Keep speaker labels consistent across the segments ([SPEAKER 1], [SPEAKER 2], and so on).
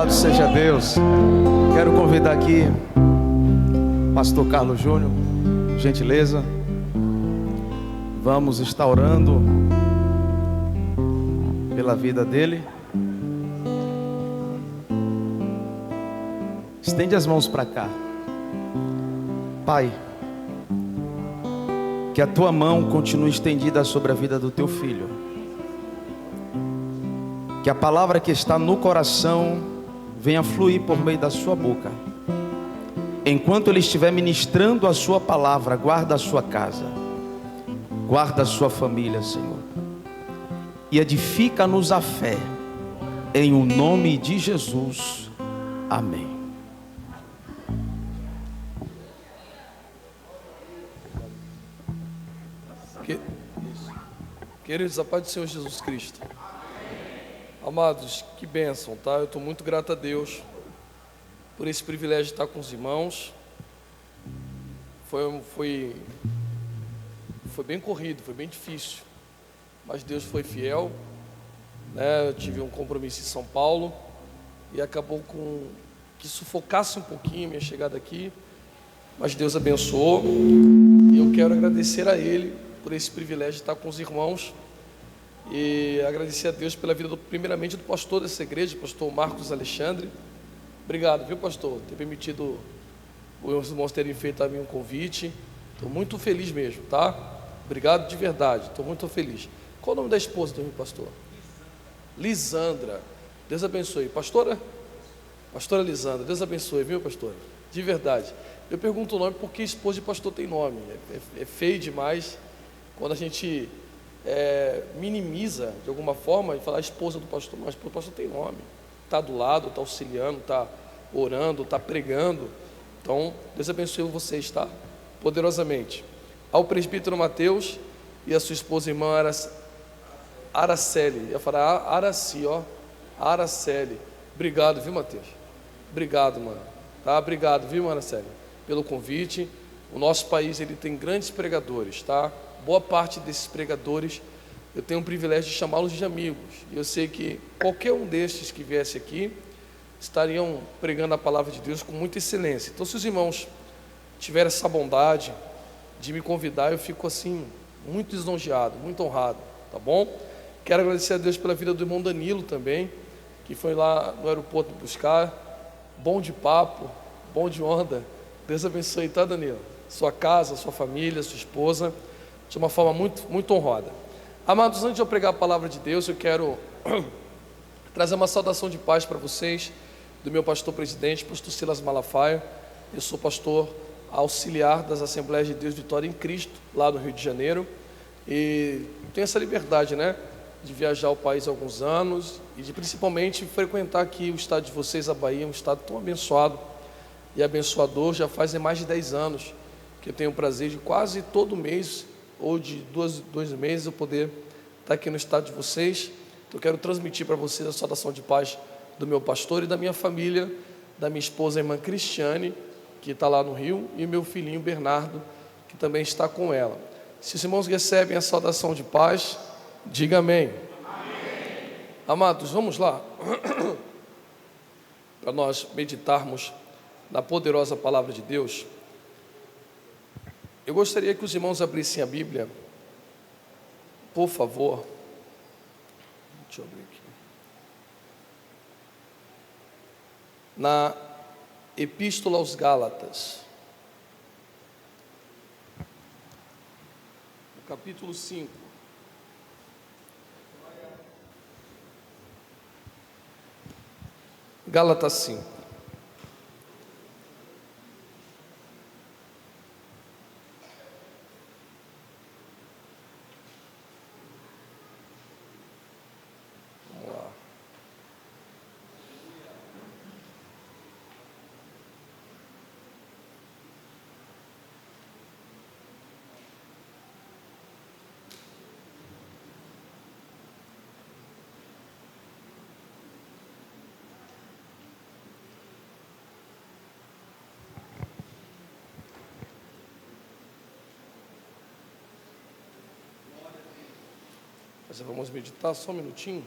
[SPEAKER 1] Louvado seja Deus. Quero convidar aqui o pastor Carlos Júnior, gentileza. Vamos estar orando pela vida dele. Estende as mãos para cá. Pai, que a tua mão continue estendida sobre a vida do teu filho. Que a palavra que está no coração venha fluir por meio da sua boca. Enquanto ele estiver ministrando a sua palavra, guarda a sua casa, guarda a sua família, Senhor, e edifica-nos a fé, em o nome de Jesus, amém.
[SPEAKER 2] Queridos, a paz do Senhor Jesus Cristo. Amados, que bênção, tá? Eu estou muito grato a Deus por esse privilégio de estar com os irmãos. Foi bem corrido, foi bem difícil, mas Deus foi fiel, né? Eu tive um compromisso em São Paulo e acabou com que sufocasse um pouquinho a minha chegada aqui, mas Deus abençoou e eu quero agradecer a Ele por esse privilégio de estar com os irmãos e agradecer a Deus pela vida primeiramente do pastor dessa igreja, pastor Marcos Alexandre. Obrigado, viu, pastor, ter permitido os irmãos terem feito a mim um convite. Estou muito feliz mesmo, tá? Obrigado de verdade, estou muito feliz. Qual o nome da esposa do meu pastor? Lisandra. Deus abençoe. Pastora Lisandra, Deus abençoe, viu, pastora? De verdade. Eu pergunto o nome porque esposa de pastor tem nome. É feio demais quando a gente minimiza de alguma forma e falar esposa do pastor, mas o pastor tem nome, está do lado, está auxiliando, está orando, está pregando. Então, Deus abençoe vocês, tá? Poderosamente. Ao presbítero Mateus e a sua esposa irmã Araceli, eu ia falar Araci, ó, Araceli. Obrigado, viu, Mateus? Obrigado, mano. Tá? Obrigado, viu, Araceli, pelo convite. O nosso país, ele tem grandes pregadores, tá? Boa parte desses pregadores, eu tenho o privilégio de chamá-los de amigos. E eu sei que qualquer um destes que viesse aqui, estariam pregando a palavra de Deus com muita excelência. Então, se os irmãos tiverem essa bondade de me convidar, eu fico assim, muito lisonjeado, muito honrado, tá bom? Quero agradecer a Deus pela vida do irmão Danilo também, que foi lá no aeroporto me buscar. Bom de papo, bom de onda. Deus abençoe, tá, Danilo? Sua casa, sua família, sua esposa, de uma forma muito, muito honrada. Amados, antes de eu pregar a palavra de Deus, eu quero trazer uma saudação de paz para vocês, do meu pastor presidente, pastor Silas Malafaia. Eu sou pastor auxiliar das Assembleias de Deus Vitória em Cristo, lá no Rio de Janeiro, e tenho essa liberdade, né, de viajar o país há alguns anos, e de principalmente frequentar aqui o estado de vocês, a Bahia, um estado tão abençoado e abençoador. Já fazem mais de 10 anos que eu tenho o prazer de quase todo mês, ou de dois meses, eu poder estar aqui no estado de vocês. Então eu quero transmitir para vocês a saudação de paz do meu pastor e da minha família, da minha esposa, a irmã Cristiane, que está lá no Rio, e meu filhinho Bernardo, que também está com ela. Se os irmãos recebem a saudação de paz, diga amém. Amém. Amados, vamos lá, para nós meditarmos na poderosa palavra de Deus. Eu gostaria que os irmãos abrissem a Bíblia, por favor. Deixa eu abrir aqui. Na Epístola aos Gálatas, no capítulo 5. Gálatas 5. Mas vamos meditar só um minutinho.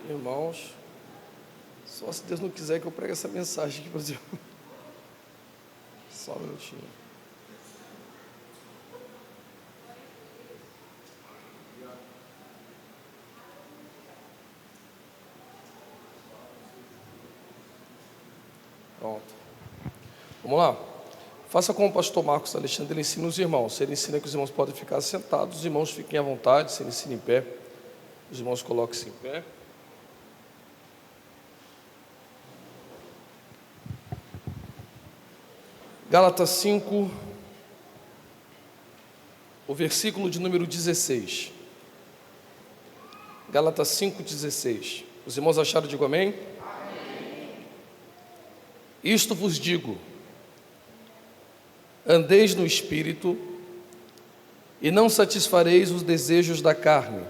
[SPEAKER 2] Irmãos, só se Deus não quiser que eu pregue essa mensagem aqui para você. Só um minutinho. Pronto. Vamos lá. Faça como o pastor Marcos Alexandre, ele ensina os irmãos. Se ele ensina que os irmãos podem ficar sentados, os irmãos fiquem à vontade. Se ele ensina em pé, os irmãos coloquem-se em pé. Gálatas 5, o versículo de número 16. Gálatas 5,16. Os irmãos acharam? Digo amém? Amém. Isto vos digo: andeis no Espírito, e não satisfareis os desejos da carne,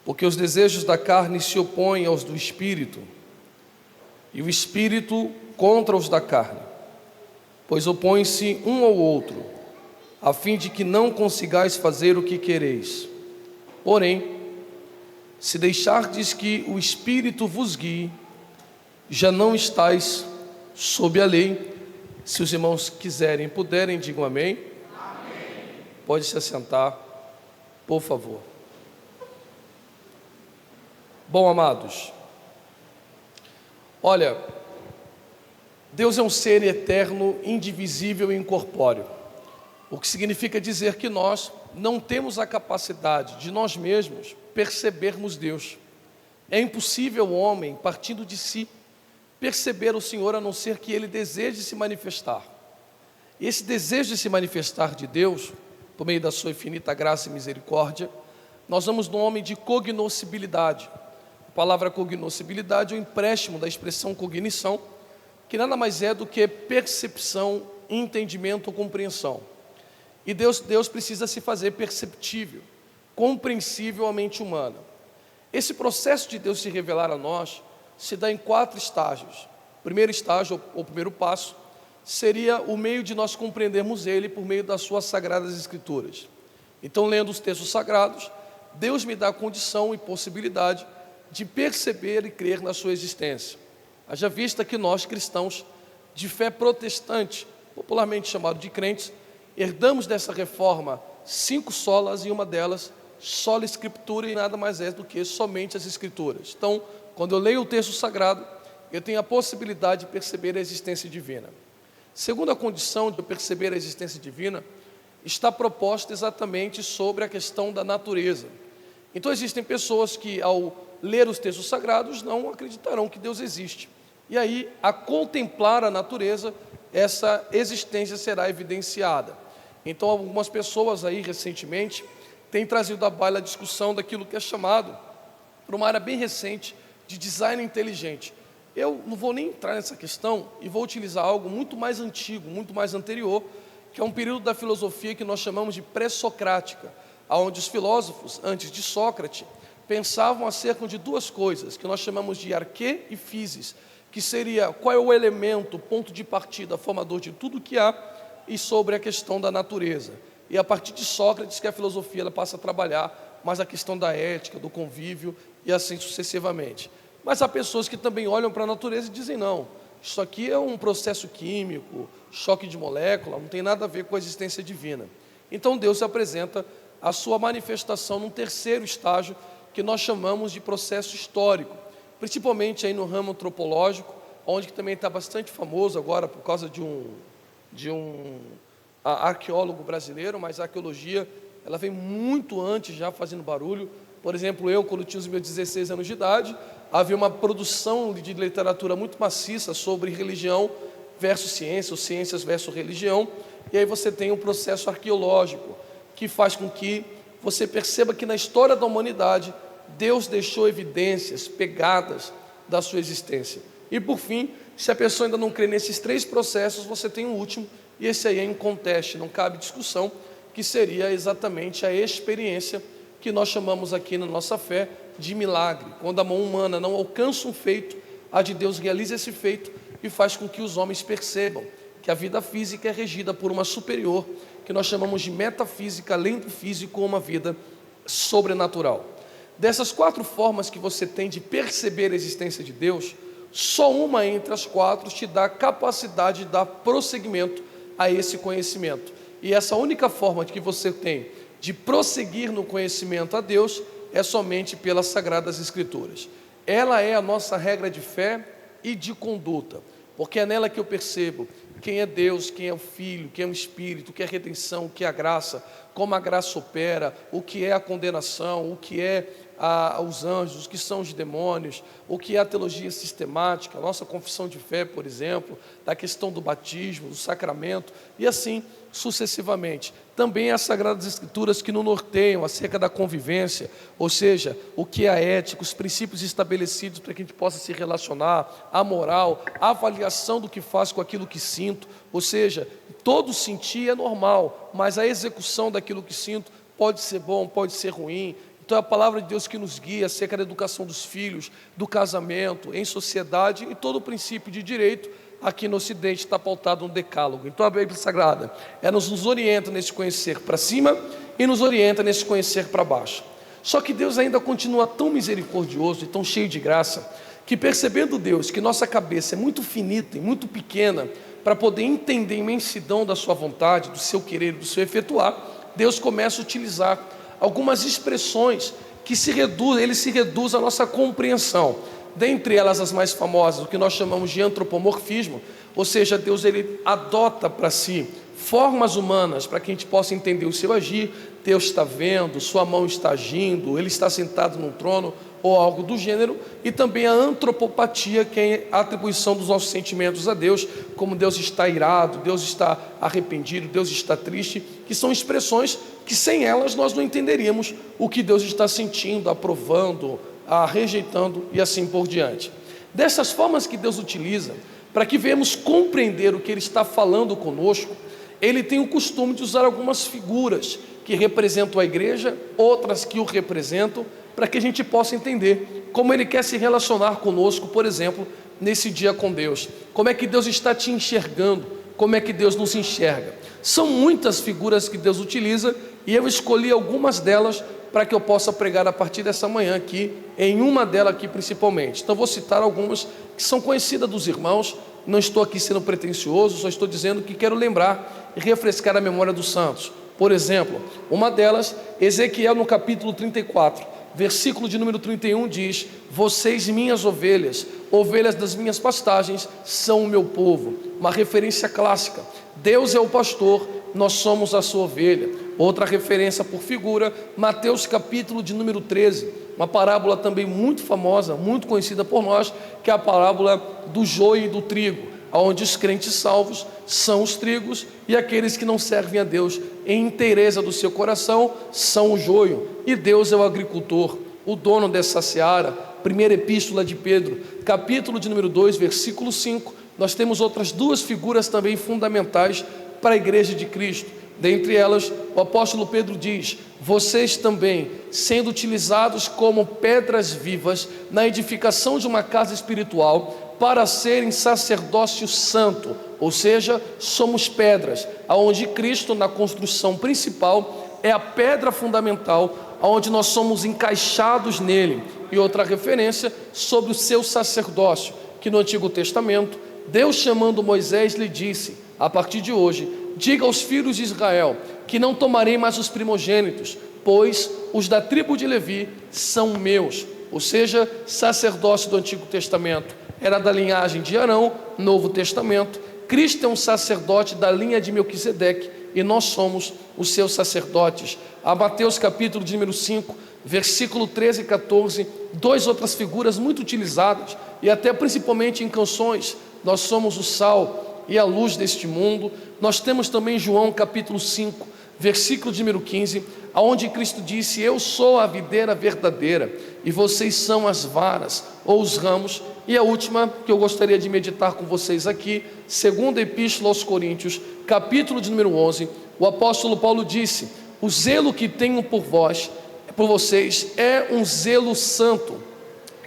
[SPEAKER 2] porque os desejos da carne se opõem aos do Espírito, e o Espírito contra os da carne, pois opõem-se um ao outro, a fim de que não consigais fazer o que quereis. Porém, se deixardes que o Espírito vos guie, já não estáis sob a lei. Se os irmãos quiserem, puderem, digam amém. Amém. Pode se assentar, por favor. Bom, amados, olha, Deus é um ser eterno, indivisível e incorpóreo, o que significa dizer que nós não temos a capacidade de nós mesmos percebermos Deus. É impossível o homem, partindo de si, perceber o Senhor, a não ser que ele deseje se manifestar. E esse desejo de se manifestar de Deus, por meio da sua infinita graça e misericórdia, nós vamos no homem de cognoscibilidade. A palavra cognoscibilidade é o empréstimo da expressão cognição, que nada mais é do que percepção, entendimento ou compreensão. E Deus precisa se fazer perceptível, compreensível à mente humana. Esse processo de Deus se revelar a nós se dá em 4 estágios. O primeiro estágio, ou primeiro passo, seria o meio de nós compreendermos Ele por meio das suas sagradas Escrituras. Então, lendo os textos sagrados, Deus me dá a condição e possibilidade de perceber e crer na sua existência. Haja vista que nós, cristãos de fé protestante, popularmente chamado de crentes, herdamos dessa reforma 5 solas, e uma delas, sola Escritura, e nada mais é do que somente as Escrituras. Então, quando eu leio o texto sagrado, eu tenho a possibilidade de perceber a existência divina. Segunda condição de perceber a existência divina está proposta exatamente sobre a questão da natureza. Então, existem pessoas que, ao ler os textos sagrados, não acreditarão que Deus existe. E aí, a contemplar a natureza, essa existência será evidenciada. Então, algumas pessoas aí, recentemente, têm trazido à baila a discussão daquilo que é chamado, por uma área bem recente, de design inteligente. Eu não vou nem entrar nessa questão e vou utilizar algo muito mais antigo, muito mais anterior, que é um período da filosofia que nós chamamos de pré-socrática, onde os filósofos, antes de Sócrates, pensavam acerca de 2 coisas, que nós chamamos de arquê e physis, que seria qual é o elemento, ponto de partida, formador de tudo que há, e sobre a questão da natureza. E a partir de Sócrates que a filosofia ela passa a trabalhar mais a questão da ética, do convívio e assim sucessivamente. Mas há pessoas que também olham para a natureza e dizem: não, isso aqui é um processo químico, choque de molécula, não tem nada a ver com a existência divina. Então Deus se apresenta a sua manifestação num terceiro estágio que nós chamamos de processo histórico, principalmente aí no ramo antropológico, onde que também está bastante famoso agora por causa de um arqueólogo brasileiro, mas a arqueologia ela vem muito antes já fazendo barulho. Por exemplo, eu, quando tinha os meus 16 anos de idade, havia uma produção de literatura muito maciça sobre religião versus ciência, ou ciências versus religião, e aí você tem um processo arqueológico que faz com que você perceba que na história da humanidade Deus deixou evidências, pegadas da sua existência. E por fim, se a pessoa ainda não crê nesses 3 processos, você tem um último, e esse aí é inconteste, não cabe discussão, que seria exatamente a experiência que nós chamamos aqui na nossa fé de milagre. Quando a mão humana não alcança um feito, a de Deus realiza esse feito e faz com que os homens percebam que a vida física é regida por uma superior, que nós chamamos de metafísica, além do físico, uma vida sobrenatural. Dessas 4 formas que você tem de perceber a existência de Deus, só uma entre as 4 te dá a capacidade de dar prosseguimento a esse conhecimento. E essa única forma que você tem de prosseguir no conhecimento a Deus é somente pelas Sagradas Escrituras. Ela é a nossa regra de fé e de conduta, porque é nela que eu percebo quem é Deus, quem é o Filho, quem é o Espírito, o que é a redenção, o que é a graça, como a graça opera, o que é a condenação, o que é os anjos, o que são os demônios, o que é a teologia sistemática, a nossa confissão de fé, por exemplo, da questão do batismo, do sacramento, e assim sucessivamente. Também as Sagradas Escrituras que nos norteiam acerca da convivência, ou seja, o que é a ética, os princípios estabelecidos para que a gente possa se relacionar, a moral, a avaliação do que faço com aquilo que sinto, ou seja, todo sentir é normal, mas a execução daquilo que sinto pode ser bom, pode ser ruim. Então é a palavra de Deus que nos guia acerca da educação dos filhos, do casamento, em sociedade, e todo o princípio de direito aqui no Ocidente está pautado no Decálogo. Então a Bíblia Sagrada, ela nos orienta nesse conhecer para cima e nos orienta nesse conhecer para baixo. Só que Deus ainda continua tão misericordioso e tão cheio de graça, que percebendo Deus que nossa cabeça é muito finita e muito pequena para poder entender a imensidão da sua vontade, do seu querer, do seu efetuar, Deus começa a utilizar algumas expressões que ele se reduz à nossa compreensão. Dentre elas as mais famosas, o que nós chamamos de antropomorfismo, ou seja, Deus ele adota para si formas humanas para que a gente possa entender o seu agir. Deus está vendo, sua mão está agindo, ele está sentado num trono ou algo do gênero. E também a antropopatia, que é a atribuição dos nossos sentimentos a Deus, como Deus está irado, Deus está arrependido, Deus está triste, que são expressões que sem elas nós não entenderíamos o que Deus está sentindo, aprovando, rejeitando e assim por diante. Dessas formas que Deus utiliza para que venhamos compreender o que Ele está falando conosco, Ele tem o costume de usar algumas figuras que representam a igreja, outras que o representam, para que a gente possa entender como Ele quer se relacionar conosco, por exemplo, nesse dia com Deus. Como é que Deus está te enxergando, como é que Deus nos enxerga. São muitas figuras que Deus utiliza e eu escolhi algumas delas para que eu possa pregar a partir dessa manhã aqui, em uma delas aqui principalmente. Então vou citar algumas que são conhecidas dos irmãos, não estou aqui sendo pretensioso, só estou dizendo que quero lembrar e refrescar a memória dos santos. Por exemplo, uma delas, Ezequiel no capítulo 34, versículo de número 31 diz: vocês minhas ovelhas, ovelhas das minhas pastagens, são o meu povo. Uma referência clássica, Deus é o pastor, nós somos a sua ovelha. Outra referência por figura, Mateus capítulo de número 13, uma parábola também muito famosa, muito conhecida por nós, que é a parábola do joio e do trigo, onde os crentes salvos são os trigos e aqueles que não servem a Deus em inteireza do seu coração são o joio, e Deus é o agricultor, o dono dessa seara. Primeira epístola de Pedro, capítulo de número 2, versículo 5, nós temos outras 2 figuras também fundamentais para a igreja de Cristo. Dentre elas, o apóstolo Pedro diz: vocês também, sendo utilizados como pedras vivas na edificação de uma casa espiritual, para serem sacerdócio santo, ou seja, somos pedras, aonde Cristo na construção principal é a pedra fundamental, aonde nós somos encaixados nele. E outra referência sobre o seu sacerdócio, que no Antigo Testamento, Deus chamando Moisés lhe disse: a partir de hoje, diga aos filhos de Israel que não tomarei mais os primogênitos, pois os da tribo de Levi são meus. Ou seja, sacerdócio do Antigo Testamento era da linhagem de Arão. Novo Testamento, Cristo é um sacerdote da linha de Melquisedeque e nós somos os seus sacerdotes. A Mateus capítulo de número 5, versículo 13 e 14, 2 outras figuras muito utilizadas e até principalmente em canções. Nós somos o sal e a luz deste mundo. Nós temos também João capítulo 5, versículo de número 15, aonde Cristo disse: eu sou a videira verdadeira e vocês são as varas ou os ramos. E a última que eu gostaria de meditar com vocês aqui, segunda epístola aos Coríntios, capítulo de número 11, o apóstolo Paulo disse: o zelo que tenho por vocês é um zelo santo,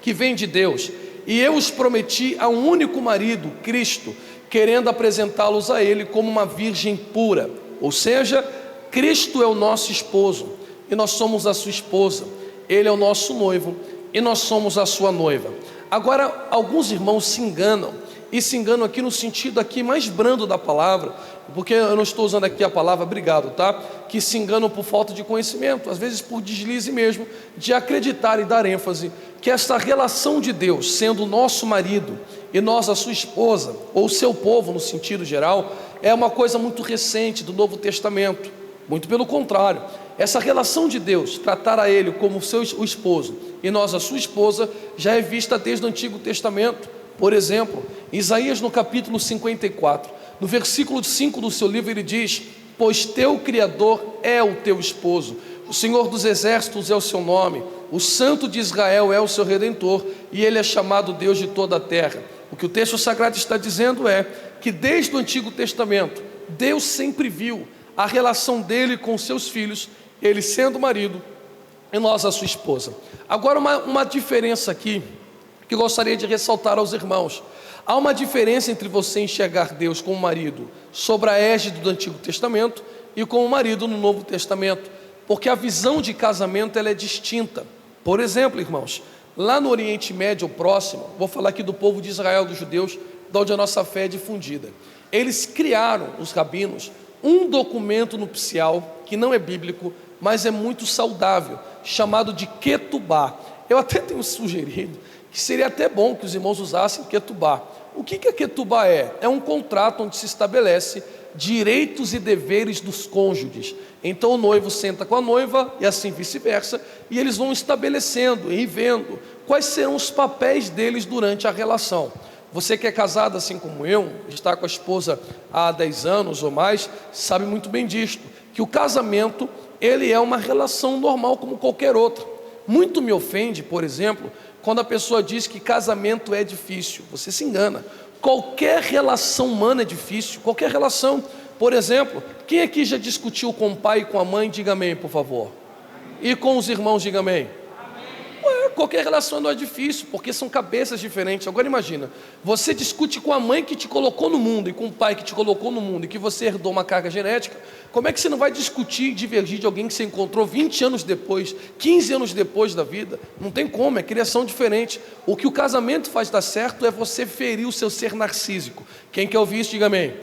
[SPEAKER 2] que vem de Deus, e eu os prometi a um único marido, Cristo, querendo apresentá-los a Ele como uma virgem pura. Ou seja, Cristo é o nosso esposo e nós somos a sua esposa. Ele é o nosso noivo e nós somos a sua noiva. Agora, alguns irmãos se enganam, e se enganam aqui no sentido aqui mais brando da palavra, porque eu não estou usando aqui a palavra obrigado, tá? Que se enganam por falta de conhecimento, às vezes por deslize mesmo, de acreditar e dar ênfase que esta relação de Deus, sendo nosso marido e nós a sua esposa, ou seu povo no sentido geral, é uma coisa muito recente do Novo Testamento. Muito pelo contrário, essa relação de Deus, tratar a Ele como o esposo e nós a sua esposa, já é vista desde o Antigo Testamento. Por exemplo, Isaías no capítulo 54, no versículo 5 do seu livro, ele diz: pois teu Criador é o teu esposo, o Senhor dos exércitos é o seu nome, o Santo de Israel é o seu Redentor, e ele é chamado Deus de toda a terra. O que o texto sagrado está dizendo é que desde o Antigo Testamento, Deus sempre viu a relação dele com seus filhos, ele sendo marido e nós a sua esposa. Agora uma diferença aqui, que eu gostaria de ressaltar aos irmãos. Há uma diferença entre você enxergar Deus como marido sobre a égide do Antigo Testamento e como marido no Novo Testamento, porque a visão de casamento ela é distinta. Por exemplo, irmãos, lá no Oriente Médio ou próximo, vou falar aqui do povo de Israel, dos judeus, de onde a nossa fé é difundida. Eles criaram, os rabinos, um documento nupcial que não é bíblico, mas é muito saudável, chamado de Ketubá. Eu até tenho sugerido que seria até bom que os irmãos usassem Ketubá. O que a Ketubá é? É um contrato onde se estabelece direitos e deveres dos cônjuges. Então o noivo senta com a noiva e assim vice-versa, e eles vão estabelecendo e vendo quais serão os papéis deles durante a relação. Você que é casado assim como eu, está com a esposa há 10 anos ou mais, sabe muito bem disto, que o casamento ele é uma relação normal como qualquer outra. Muito me ofende, por exemplo, quando a pessoa diz que casamento é difícil. Você se engana. Qualquer relação humana é difícil, qualquer relação. Por exemplo, quem aqui já discutiu com o pai e com a mãe? Diga amém, por favor. E com os irmãos, diga amém. Qualquer relação não é difícil, porque são cabeças diferentes. Agora imagina, você discute com a mãe que te colocou no mundo e com o pai que te colocou no mundo e que você herdou uma carga genética. Como é que você não vai discutir e divergir de alguém que você encontrou 20 anos depois, 15 anos depois da vida? Não tem como, é criação diferente. O que o casamento faz dar certo é você ferir o seu ser narcísico. Quem quer ouvir isso, diga amém.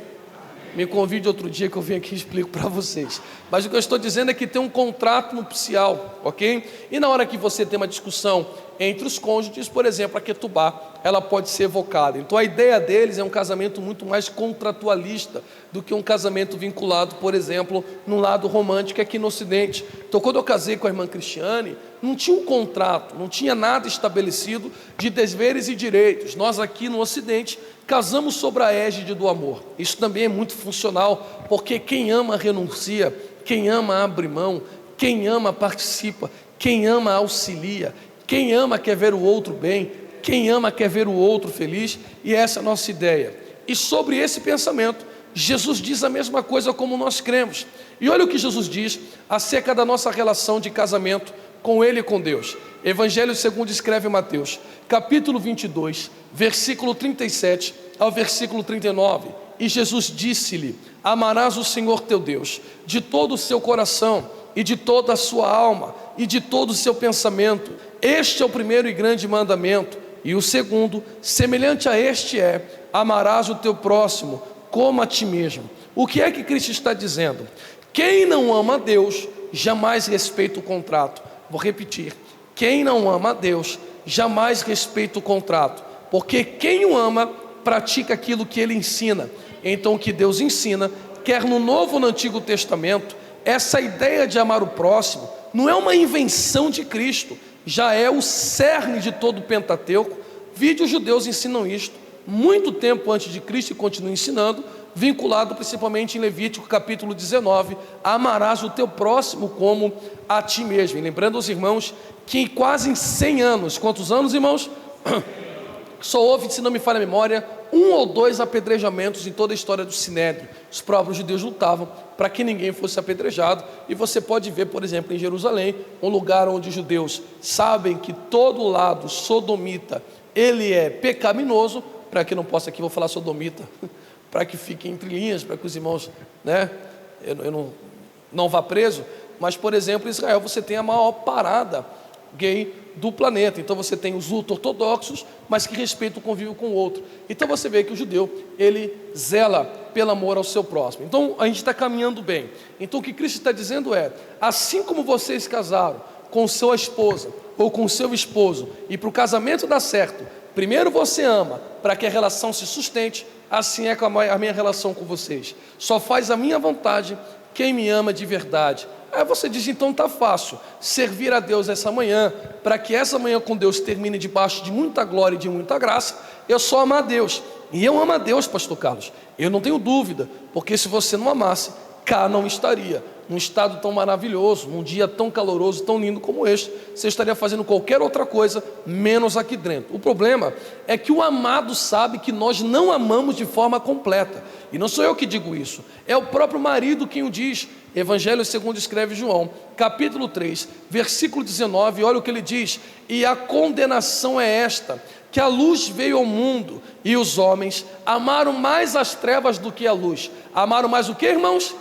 [SPEAKER 2] Me convide outro dia que eu venho aqui e explico para vocês. Mas o que eu estou dizendo é que tem um contrato nupcial, ok? E na hora que você tem uma discussão entre os cônjuges, por exemplo, a Ketubá, ela pode ser evocada. Então a ideia deles é um casamento muito mais contratualista do que um casamento vinculado, por exemplo, no lado romântico aqui no Ocidente. Então quando eu casei com a irmã Cristiane, não tinha um contrato, não tinha nada estabelecido de deveres e direitos. Nós aqui no Ocidente casamos sobre a égide do amor. Isso também é muito funcional, porque quem ama renuncia, quem ama abre mão, quem ama participa, quem ama auxilia, quem ama quer ver o outro bem, quem ama quer ver o outro feliz, e essa é a nossa ideia. E sobre esse pensamento, Jesus diz a mesma coisa como nós cremos. E olha o que Jesus diz acerca da nossa relação de casamento com Ele e com Deus. Evangelho segundo escreve Mateus, capítulo 22, versículo 37 ao versículo 39. E Jesus disse-lhe: amarás o Senhor teu Deus de todo o seu coração e de toda a sua alma e de todo o seu pensamento. Este é o primeiro e grande mandamento. E o segundo, semelhante a este é: amarás o teu próximo como a ti mesmo. O que é que Cristo está dizendo? Quem não ama a Deus jamais respeita o contrato. Vou repetir: quem não ama a Deus jamais respeita o contrato, porque quem o ama pratica aquilo que ele ensina. Então o que Deus ensina, quer no Novo ou no Antigo Testamento, essa ideia de amar o próximo não é uma invenção de Cristo, já é o cerne de todo o Pentateuco. Os judeus ensinam isto muito tempo antes de Cristo e continuam ensinando, vinculado principalmente em Levítico capítulo 19, amarás o teu próximo como a ti mesmo. E lembrando aos irmãos que quase em 100 anos, quantos anos, irmãos? Só houve, se não me falha a memória, 1 ou 2 apedrejamentos em toda a história do Sinédrio. Os próprios judeus lutavam para que ninguém fosse apedrejado, e você pode ver, por exemplo, em Jerusalém, um lugar onde os judeus sabem que todo lado sodomita, ele é pecaminoso. Para que não possa aqui, vou falar sodomita, para que fique entre linhas, para que os irmãos, eu não vá preso. Mas, por exemplo, em Israel você tem a maior parada gay do planeta. Então você tem os ultra-ortodoxos, mas que respeitam o convívio com o outro. Então você vê que o judeu, ele zela pelo amor ao seu próximo. Então a gente está caminhando bem. Então o que Cristo está dizendo é, assim como vocês casaram com sua esposa ou com seu esposo, e para o casamento dar certo, primeiro você ama para que a relação se sustente, assim é com a minha relação com vocês. Só faz a minha vontade quem me ama de verdade. Aí você diz, então está fácil, servir a Deus essa manhã, para que essa manhã com Deus termine debaixo de muita glória e de muita graça, eu só amar a Deus. E eu amo a Deus, pastor Carlos, eu não tenho dúvida, porque se você não amasse, cá não estaria, num estado tão maravilhoso, num dia tão caloroso, tão lindo como este, você estaria fazendo qualquer outra coisa, menos aqui dentro. O problema é que o amado sabe que nós não amamos de forma completa, e não sou eu que digo isso, é o próprio marido quem o diz. Evangelho segundo escreve João, capítulo 3, versículo 19, olha o que ele diz: e a condenação é esta, que a luz veio ao mundo, e os homens amaram mais as trevas do que a luz. Amaram mais o que, irmãos?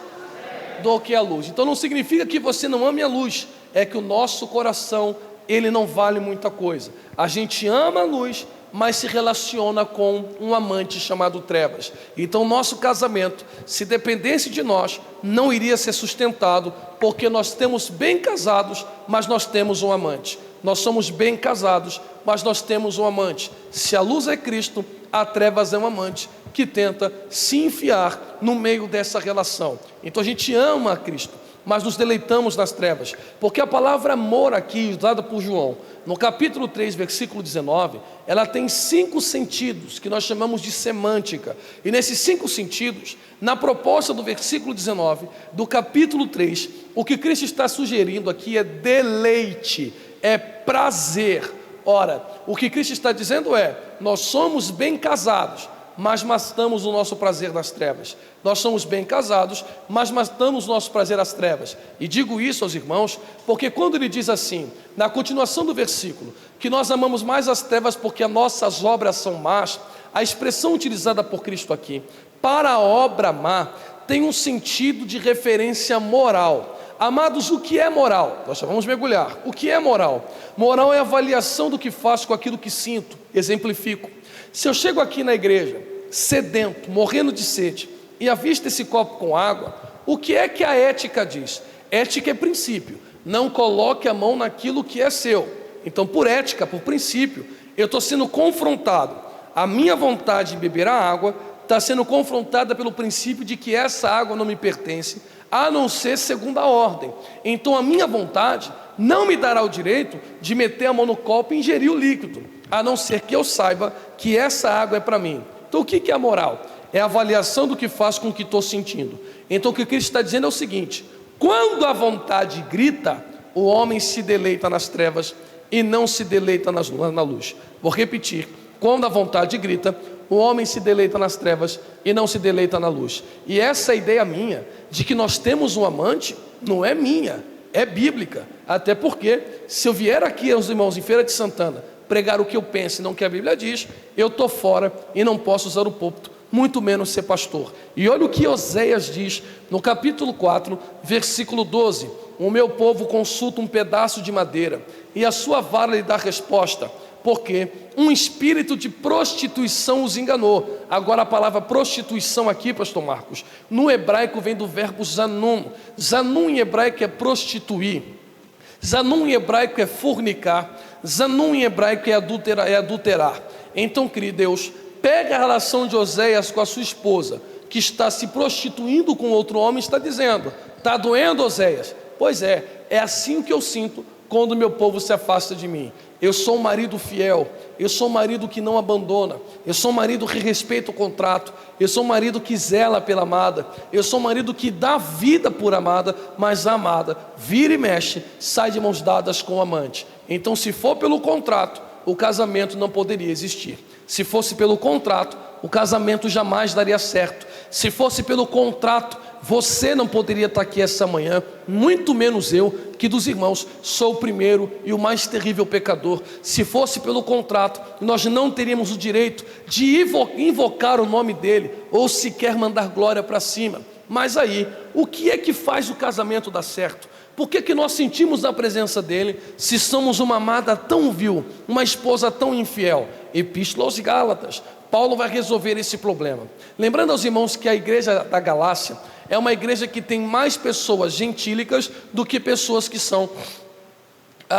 [SPEAKER 2] Do que a luz. Então não significa que você não ame a luz, é que o nosso coração, ele não vale muita coisa. A gente ama a luz, mas se relaciona com um amante chamado trevas. Então o nosso casamento, se dependesse de nós, não iria ser sustentado, porque nós temos bem casados, mas nós temos um amante. Nós somos bem casados, mas nós temos um amante. Se a luz é Cristo, a trevas é um amante que tenta se enfiar no meio dessa relação. Então a gente ama a Cristo, mas nos deleitamos nas trevas, porque a palavra amor aqui, usada por João, no capítulo 3, versículo 19, ela tem 5 sentidos, que nós chamamos de semântica, e nesses 5 sentidos, na proposta do versículo 19, do capítulo 3, o que Cristo está sugerindo aqui é deleite, é prazer. Ora, o que Cristo está dizendo é, nós somos bem casados, mas matamos o nosso prazer nas trevas. Nós somos bem casados, mas matamos o nosso prazer às trevas. E digo isso aos irmãos, porque quando ele diz assim, na continuação do versículo, que nós amamos mais as trevas porque as nossas obras são más, a expressão utilizada por Cristo aqui, para a obra má, tem um sentido de referência moral. Amados, o que é moral? Nós já vamos mergulhar. O que é moral? Moral é a avaliação do que faço com aquilo que sinto. Exemplifico. Se eu chego aqui na igreja, sedento, morrendo de sede, e avisto esse copo com água, o que é que a ética diz? Ética é princípio. Não coloque a mão naquilo que é seu. Então, por ética, por princípio, eu estou sendo confrontado. A minha vontade de beber a água está sendo confrontada pelo princípio de que essa água não me pertence, a não ser segundo a ordem. Então a minha vontade não me dará o direito de meter a mão no copo e ingerir o líquido, a não ser que eu saiba que essa água é para mim. Então o que é a moral? É a avaliação do que faço com o que estou sentindo. Então o que Cristo está dizendo é o seguinte: quando a vontade grita, o homem se deleita nas trevas e não se deleita na luz. Vou repetir: quando a vontade grita, o homem se deleita nas trevas e não se deleita na luz. E essa ideia minha, de que nós temos um amante, não é minha, é bíblica. Até porque, se eu vier aqui aos irmãos em Feira de Santana, pregar o que eu penso e não o que a Bíblia diz, eu estou fora e não posso usar o púlpito, muito menos ser pastor. E olha o que Oséias diz, no capítulo 4, versículo 12. O meu povo consulta um pedaço de madeira, e a sua vara lhe dá resposta, porque um espírito de prostituição os enganou. Agora a palavra prostituição aqui, pastor Marcos, no hebraico vem do verbo zanum. Zanum em hebraico é prostituir, zanum em hebraico é fornicar, zanum em hebraico é adulterar. Então, querido Deus, pega a relação de Oséias com a sua esposa, que está se prostituindo com outro homem, está dizendo: está doendo, Oséias? Pois é assim que eu sinto quando meu povo se afasta de mim. Eu sou um marido fiel, eu sou um marido que não abandona, eu sou um marido que respeita o contrato, eu sou um marido que zela pela amada, eu sou um marido que dá vida por amada, mas a amada vira e mexe, sai de mãos dadas com o amante. Então, se for pelo contrato, o casamento não poderia existir. Se fosse pelo contrato, o casamento jamais daria certo. Se fosse pelo contrato, você não poderia estar aqui essa manhã, muito menos eu, que dos irmãos sou o primeiro e o mais terrível pecador. Se fosse pelo contrato, nós não teríamos o direito de invocar o nome dele, ou sequer mandar glória para cima. Mas aí, o que é que faz o casamento dar certo? Por que nós sentimos a presença dele se somos uma amada tão vil, uma esposa tão infiel? Epístola aos Gálatas, Paulo vai resolver esse problema. Lembrando aos irmãos que a igreja da Galácia é uma igreja que tem mais pessoas gentílicas do que pessoas que são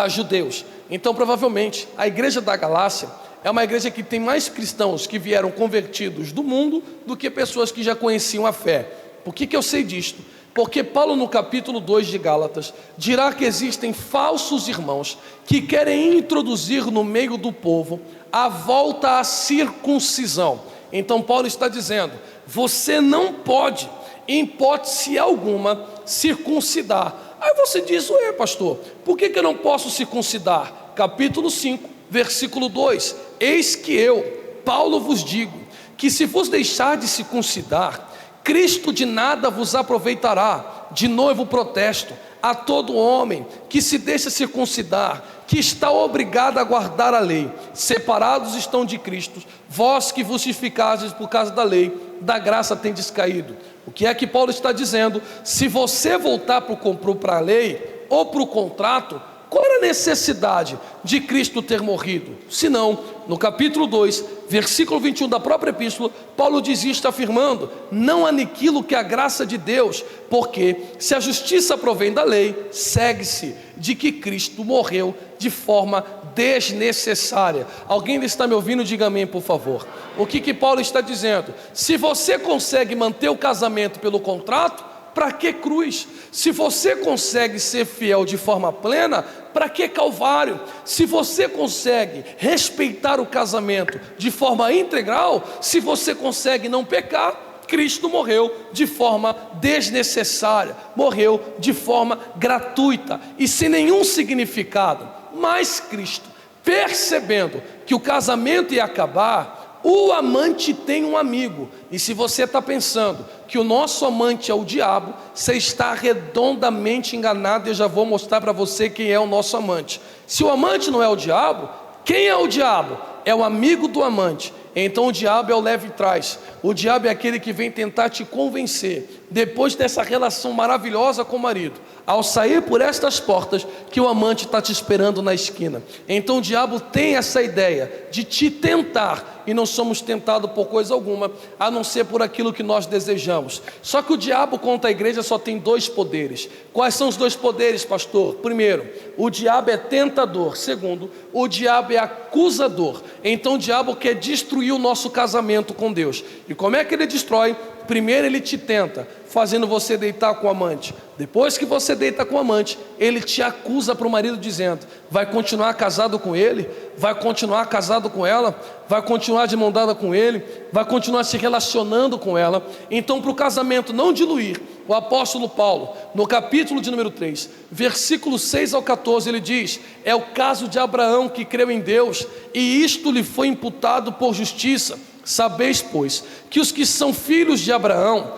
[SPEAKER 2] judeus. Então provavelmente a igreja da Galácia é uma igreja que tem mais cristãos que vieram convertidos do mundo do que pessoas que já conheciam a fé. Por que eu sei disto? Porque Paulo no capítulo 2 de Gálatas dirá que existem falsos irmãos que querem introduzir no meio do povo a volta à circuncisão. Então Paulo está dizendo, você não pode, em hipótese alguma, circuncidar. Aí você diz, ué pastor, por que eu não posso circuncidar? Capítulo 5, versículo 2, eis que eu, Paulo, vos digo, que se vos deixar de circuncidar, Cristo de nada vos aproveitará. De novo protesto a todo homem que se deixa circuncidar, que está obrigado a guardar a lei. Separados estão de Cristo, vós que vos justificastes por causa da lei, da graça tendes caído. O que é que Paulo está dizendo? Se você voltar para a lei ou para o contrato, qual era a necessidade de Cristo ter morrido? Se não, no capítulo 2, versículo 21 da própria epístola, Paulo diz isto afirmando, não aniquilo que a graça de Deus, porque se a justiça provém da lei, segue-se de que Cristo morreu de forma desnecessária. Alguém está me ouvindo? Diga amém, por favor. O que Paulo está dizendo? Se você consegue manter o casamento pelo contrato, para que cruz? Se você consegue ser fiel de forma plena, para que Calvário? Se você consegue respeitar o casamento de forma integral, se você consegue não pecar, Cristo morreu de forma desnecessária, morreu de forma gratuita e sem nenhum significado. Mas Cristo, percebendo que o casamento ia acabar, o amante tem um amigo. E se você está pensando que o nosso amante é o diabo, você está redondamente enganado. Eu já vou mostrar para você quem é o nosso amante. Se o amante não é o diabo, quem é o diabo? É o amigo do amante. Então o diabo é o leve trás. O diabo é aquele que vem tentar te convencer, depois dessa relação maravilhosa com o marido, ao sair por estas portas, que o amante está te esperando na esquina. Então o diabo tem essa ideia de te tentar, e não somos tentados por coisa alguma, a não ser por aquilo que nós desejamos. Só que o diabo contra a igreja só tem dois poderes. Quais são os dois poderes, pastor? Primeiro, o diabo é tentador. Segundo, o diabo é acusador. Então o diabo quer destruir o nosso casamento com Deus. E como é que ele destrói? Primeiro ele te tenta, fazendo você deitar com o amante. Depois que você deita com o amante, ele te acusa para o marido dizendo, vai continuar casado com ele? Vai continuar casado com ela? Vai continuar de mão dada com ele? Vai continuar se relacionando com ela? Então, para o casamento não diluir, o apóstolo Paulo, no capítulo de número 3, versículo 6 ao 14, ele diz, é o caso de Abraão que creu em Deus, e isto lhe foi imputado por justiça. Sabeis, pois, que os que são filhos de Abraão,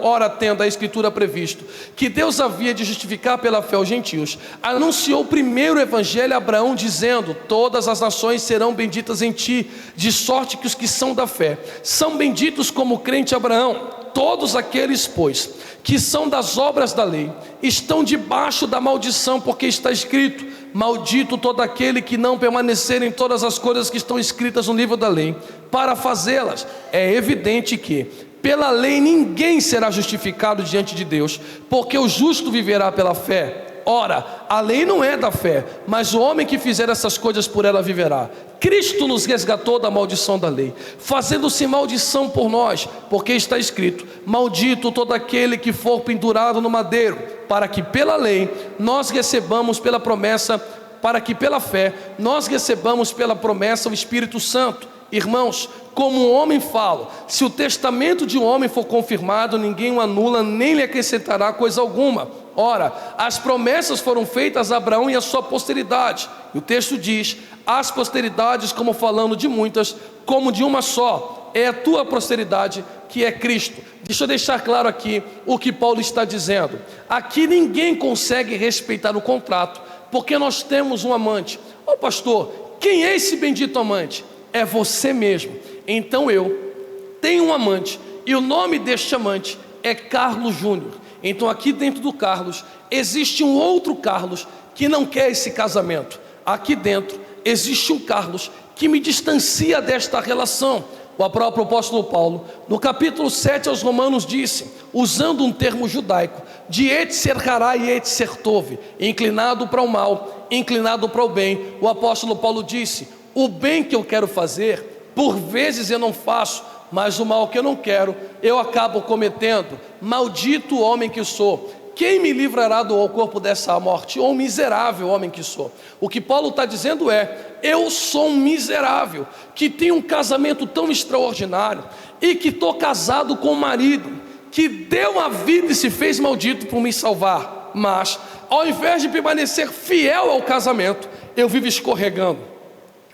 [SPEAKER 2] ora tendo a escritura previsto, que Deus havia de justificar pela fé os gentios, anunciou primeiro o evangelho a Abraão, dizendo, todas as nações serão benditas em ti, de sorte que os que são da fé, são benditos como o crente Abraão. Todos aqueles, pois, que são das obras da lei, estão debaixo da maldição, porque está escrito, maldito todo aquele que não permanecer em todas as coisas que estão escritas no livro da lei, para fazê-las. É evidente que, pela lei, ninguém será justificado diante de Deus, porque o justo viverá pela fé. Ora, a lei não é da fé, mas o homem que fizer essas coisas por ela viverá. Cristo nos resgatou da maldição da lei, fazendo-se maldição por nós, porque está escrito, maldito todo aquele que for pendurado no madeiro, para que pela lei nós recebamos pela promessa, para que pela fé nós recebamos pela promessa o Espírito Santo. Irmãos, como um homem fala, se o testamento de um homem for confirmado, ninguém o anula, nem lhe acrescentará coisa alguma. Ora, as promessas foram feitas a Abraão e a sua posteridade. E o texto diz, as posteridades, como falando de muitas, como de uma só, é a tua posteridade, que é Cristo. Deixa eu deixar claro aqui o que Paulo está dizendo. Aqui ninguém consegue respeitar o contrato, porque nós temos um amante. Ô pastor, quem é esse bendito amante? É você mesmo. Então eu tenho um amante, E o nome deste amante é Carlos Júnior. Então aqui dentro do Carlos existe um outro Carlos que não quer esse casamento. Aqui dentro existe um Carlos que me distancia desta relação. O próprio apóstolo Paulo, no capítulo 7 aos Romanos, disse, usando um termo judaico, de etzer hará e etzer tov, inclinado para o mal, inclinado para o bem. O apóstolo Paulo disse, o bem que eu quero fazer, por vezes eu não faço, mas o mal que eu não quero, eu acabo cometendo. Maldito o homem que sou. Quem me livrará do corpo dessa morte? Ou miserável homem que sou. O que Paulo está dizendo é, eu sou um miserável, que tem um casamento tão extraordinário, e que estou casado com um marido, que deu a vida e se fez maldito por me salvar. Mas, ao invés de permanecer fiel ao casamento, eu vivo escorregando,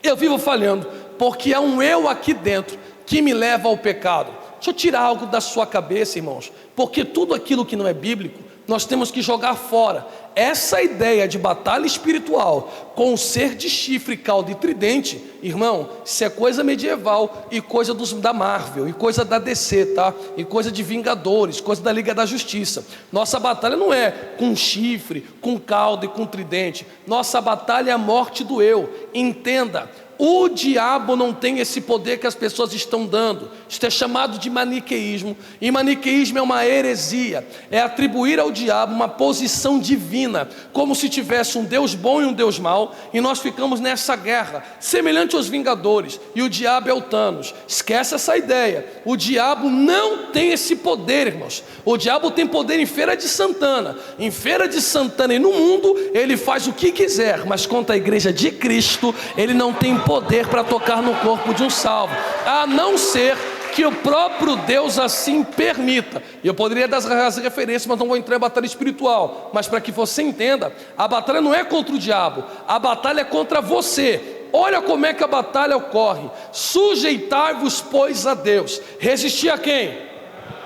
[SPEAKER 2] eu vivo falhando, porque há um eu aqui dentro, que me leva ao pecado. Deixa eu tirar algo da sua cabeça, irmãos, porque tudo aquilo que não é bíblico, nós temos que jogar fora. Essa ideia de batalha espiritual com um ser de chifre, cauda e tridente, irmão, isso é coisa medieval e coisa da Marvel, e coisa da DC, tá? E coisa de Vingadores, coisa da Liga da Justiça. Nossa batalha não é com chifre, com cauda e com tridente. Nossa batalha é a morte do eu. Entenda, o diabo não tem esse poder que as pessoas estão dando. Isto é chamado de maniqueísmo. E maniqueísmo é uma heresia. É atribuir ao diabo uma posição divina, como se tivesse um Deus bom e um Deus mau. E nós ficamos nessa guerra, semelhante aos Vingadores. E o diabo é o Thanos. Esquece essa ideia. O diabo não tem esse poder, irmãos. O diabo tem poder em Feira de Santana. Em Feira de Santana e no mundo, ele faz o que quiser. Mas contra a igreja de Cristo, ele não tem poder para tocar no corpo de um salvo, a não ser que o próprio Deus assim permita. E eu poderia dar as referências, mas não vou entrar em batalha espiritual. Mas para que você entenda, a batalha não é contra o diabo, a batalha é contra você. Olha como é que a batalha ocorre. Sujeitai-vos, pois, a Deus. Resistir a quem?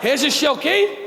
[SPEAKER 2] Resistir a quem?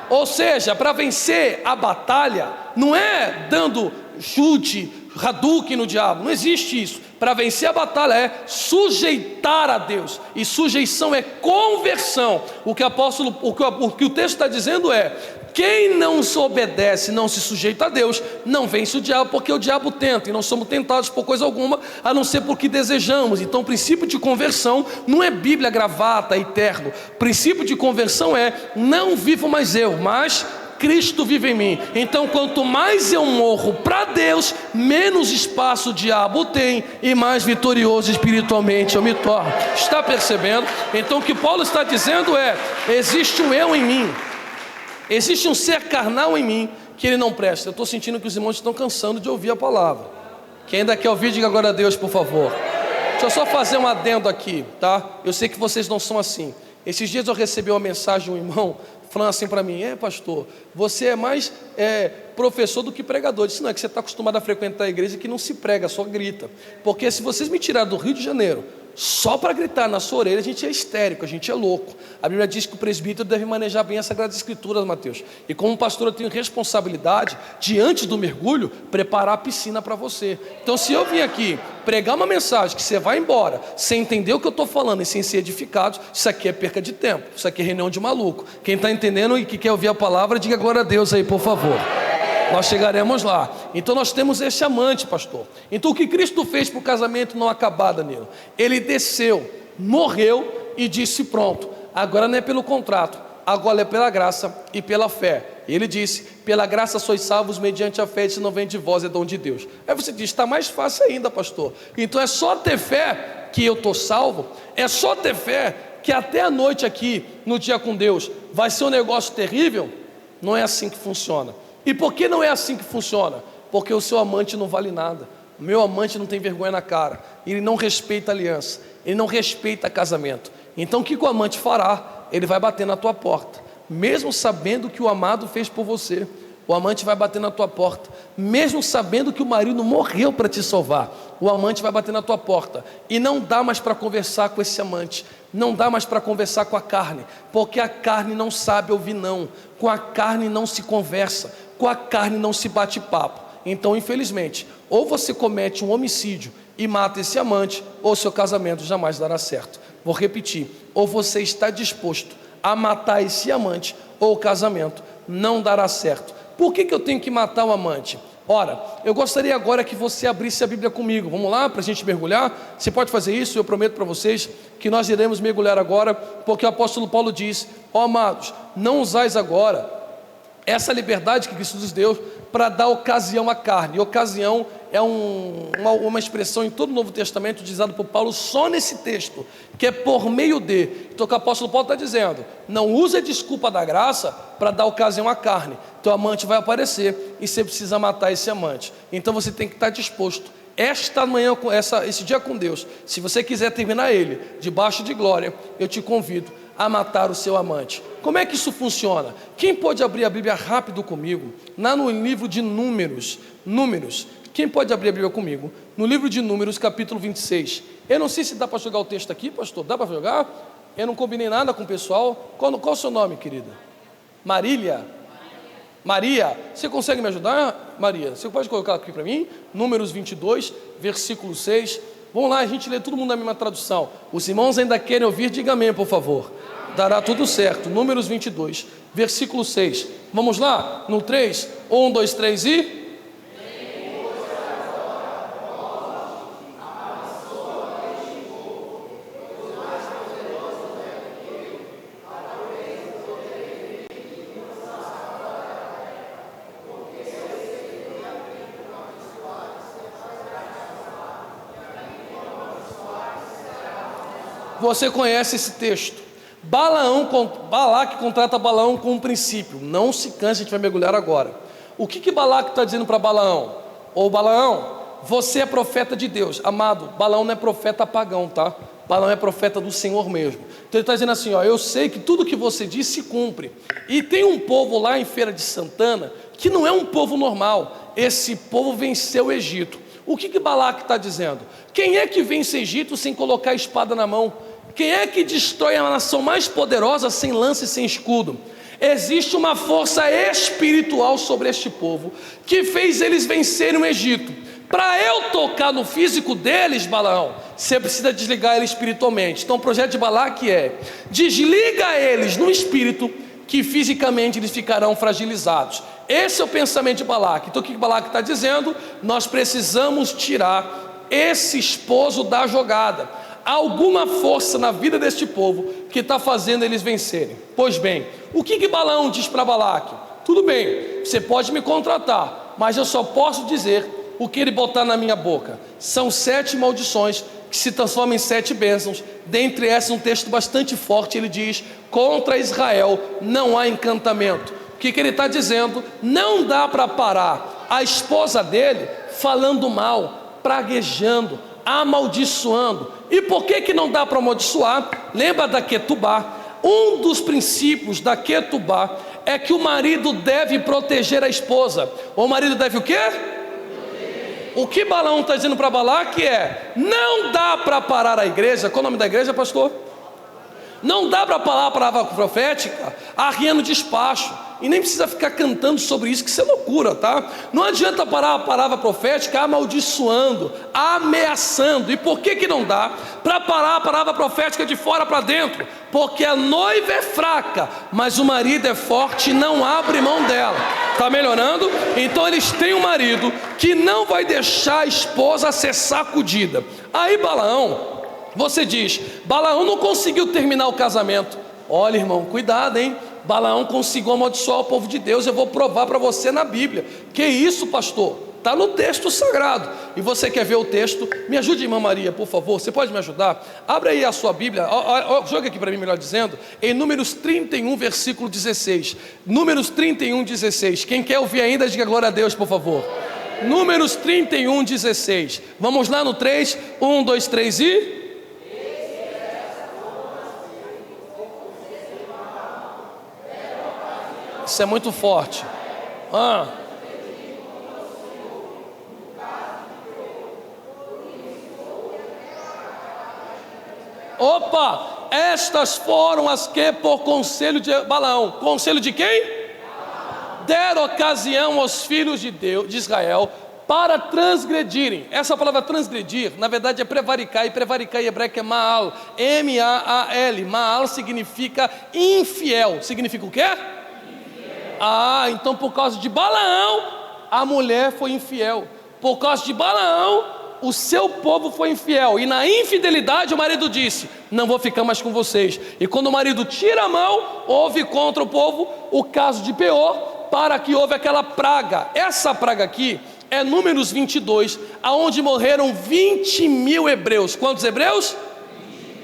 [SPEAKER 2] Ou seja, para vencer a batalha, não é dando chute, Hadouken no diabo, não existe isso. Para vencer a batalha é sujeitar a Deus, e sujeição é conversão. O que o texto está dizendo é, quem não se obedece, não se sujeita a Deus, não vence o diabo, porque o diabo tenta, e não somos tentados por coisa alguma, a não ser porque desejamos. Então o princípio de conversão não é Bíblia gravata, eterno. O princípio de conversão é, não vivo mais eu, mas Cristo vive em mim. Então quanto mais eu morro para Deus, menos espaço o diabo tem, e mais vitorioso espiritualmente eu me torno. Está percebendo? Então o que Paulo está dizendo é, existe um eu em mim, existe um ser carnal em mim, que ele não presta. Eu estou sentindo que os irmãos estão cansando de ouvir a palavra. Quem ainda quer ouvir, diga glória a Deus, por favor. Deixa eu só fazer um adendo aqui, tá? Eu sei que vocês não são assim. Esses dias eu recebi uma mensagem de um irmão falando assim para mim, pastor, você é mais professor do que pregador. Eu disse, não, é que você está acostumado a frequentar a igreja que não se prega, só grita. Porque se vocês me tirarem do Rio de Janeiro só para gritar na sua orelha, a gente é histérico, a gente é louco. A Bíblia diz que o presbítero deve manejar bem as Sagradas Escrituras, Mateus. E como pastor eu tenho responsabilidade, diante do mergulho, preparar a piscina para você. Então se eu vim aqui pregar uma mensagem que você vai embora sem entender o que eu estou falando e sem ser edificado, isso aqui é perca de tempo, isso aqui é reunião de maluco. Quem está entendendo e que quer ouvir a palavra, diga glória a Deus aí, por favor. Nós chegaremos lá. Então nós temos esse amante, pastor. Então o que Cristo fez para o casamento não acabar, Danilo? Ele desceu, morreu e disse, pronto, agora não é pelo contrato, agora é pela graça e pela fé. E ele disse, pela graça sois salvos mediante a fé, isso não vem de vós, é dom de Deus. Aí você diz, está mais fácil ainda, pastor. Então é só ter fé que eu estou salvo? É só ter fé que até a noite aqui, no dia com Deus, vai ser um negócio terrível? Não é assim que funciona. E por que não é assim que funciona? Porque o seu amante não vale nada. O meu amante não tem vergonha na cara. Ele não respeita aliança. Ele não respeita casamento. Então o que o amante fará? Ele vai bater na tua porta, mesmo sabendo que o amado fez por você. O amante vai bater na tua porta, mesmo sabendo que o marido morreu para te salvar. O amante vai bater na tua porta. E não dá mais para conversar com esse amante. Não dá mais para conversar com a carne, porque a carne não sabe ouvir não. Com a carne não se conversa, com a carne não se bate papo. Então infelizmente, ou você comete um homicídio e mata esse amante, ou seu casamento jamais dará certo. Vou repetir, ou você está disposto a matar esse amante, ou o casamento não dará certo. Por que eu tenho que matar o amante? Ora, eu gostaria agora que você abrisse a Bíblia comigo. Vamos lá, para a gente mergulhar. Você pode fazer isso, eu prometo para vocês que nós iremos mergulhar agora, porque o apóstolo Paulo diz: ó amados, não usais agora essa liberdade que Cristo nos deu para dar ocasião à carne. E ocasião é uma expressão em todo o Novo Testamento utilizada por Paulo só nesse texto, que é por meio de. Então o que o apóstolo Paulo está dizendo: não use a desculpa da graça para dar ocasião à carne. Teu amante vai aparecer e você precisa matar esse amante. Então você tem que estar disposto esta manhã, esse dia com Deus. Se você quiser terminar ele debaixo de glória, eu te convido a matar o seu amante. Como é que isso funciona? Quem pode abrir a Bíblia rápido comigo? Lá no livro de Números. Quem pode abrir a Bíblia comigo? No livro de Números, capítulo 26. Eu não sei se dá para jogar o texto aqui, pastor. Dá para jogar? Eu não combinei nada com o pessoal. Qual o seu nome, querida? Maria, você consegue me ajudar, Maria? Você pode colocar aqui para mim? Números 22, versículo 6. Vamos lá, a gente lê todo mundo na mesma tradução. Os irmãos ainda querem ouvir? Diga amém, por favor. Dará tudo certo. Números 22, versículo 6. Vamos lá? No 3, 1, 2, 3 e... Você conhece esse texto. Balaque contrata Balaão com um princípio. Não se canse, a gente vai mergulhar agora. O que Balaque está dizendo para Balaão? Ô Balaão, você é profeta de Deus. Amado, Balaão não é profeta pagão, tá? Balaão é profeta do Senhor mesmo. Então ele está dizendo assim, ó, eu sei que tudo que você diz se cumpre. E tem um povo lá em Feira de Santana que não é um povo normal. Esse povo venceu o Egito. O que Balaque está dizendo? Quem é que vence o Egito sem colocar a espada na mão? Quem é que destrói a nação mais poderosa sem lança e sem escudo? Existe uma força espiritual sobre este povo que fez eles vencerem o Egito. Para eu tocar no físico deles, Balaão, você precisa desligar eles espiritualmente. Então o projeto de Balaque é: desliga eles no espírito, que fisicamente eles ficarão fragilizados. Esse é o pensamento de Balaque. Então o que Balaque está dizendo? Nós precisamos tirar esse esposo da jogada. Há alguma força na vida deste povo que está fazendo eles vencerem. Pois bem, o que Balaão diz para Balaque? Tudo bem, você pode me contratar, mas eu só posso dizer o que ele botar na minha boca. São 7 maldições que se transformam em 7 bênçãos. Dentre essas, um texto bastante forte, ele diz: contra Israel não há encantamento. O que ele está dizendo? Não dá para parar a esposa dele falando mal, praguejando, amaldiçoando. E por que não dá para amaldiçoar? Lembra da Ketubá? Um dos princípios da Ketubá é que o marido deve proteger a esposa. O marido deve o quê? O que Balaão está dizendo para Balaque é: não dá para parar a igreja. Qual é o nome da igreja, pastor? Não dá para parar a palavra profética arriando despacho. E nem precisa ficar cantando sobre isso, que isso é loucura, tá? Não adianta parar a palavra profética amaldiçoando, ameaçando. E por que não dá para parar a palavra profética de fora para dentro? Porque a noiva é fraca, mas o marido é forte e não abre mão dela. Está melhorando? Então eles têm um marido que não vai deixar a esposa ser sacudida. Aí Balaão, você diz, Balaão não conseguiu terminar o casamento. Olha, irmão, cuidado, hein? Balaão conseguiu amaldiçoar o povo de Deus. Eu vou provar para você na Bíblia. Que isso, pastor? Está no texto sagrado. E você quer ver o texto? Me ajude, irmã Maria, por favor. Você pode me ajudar? Abre aí a sua Bíblia. Joga aqui para mim, melhor dizendo. Em Números 31, versículo 16. Números 31, 16. Quem quer ouvir ainda, diga glória a Deus, por favor. Números 31, 16. Vamos lá no 3. 1, 2, 3 e... Isso é muito forte. Opa! Estas foram as que por conselho de Balaão. Conselho de quem? Deram ocasião aos filhos de Deus, de Israel, para transgredirem. Essa palavra transgredir, na verdade é prevaricar, e prevaricar em hebraico é Maal, M-A-A-L. Maal significa infiel. Significa o quê? Infiel. Então por causa de Balaão, a mulher foi infiel. Por causa de Balaão, o seu povo foi infiel. E na infidelidade o marido disse: não vou ficar mais com vocês. E quando o marido tira a mão, houve contra o povo o caso de Peor, para que houve aquela praga. Essa praga aqui é Números 22, aonde morreram 20 mil hebreus. Quantos hebreus?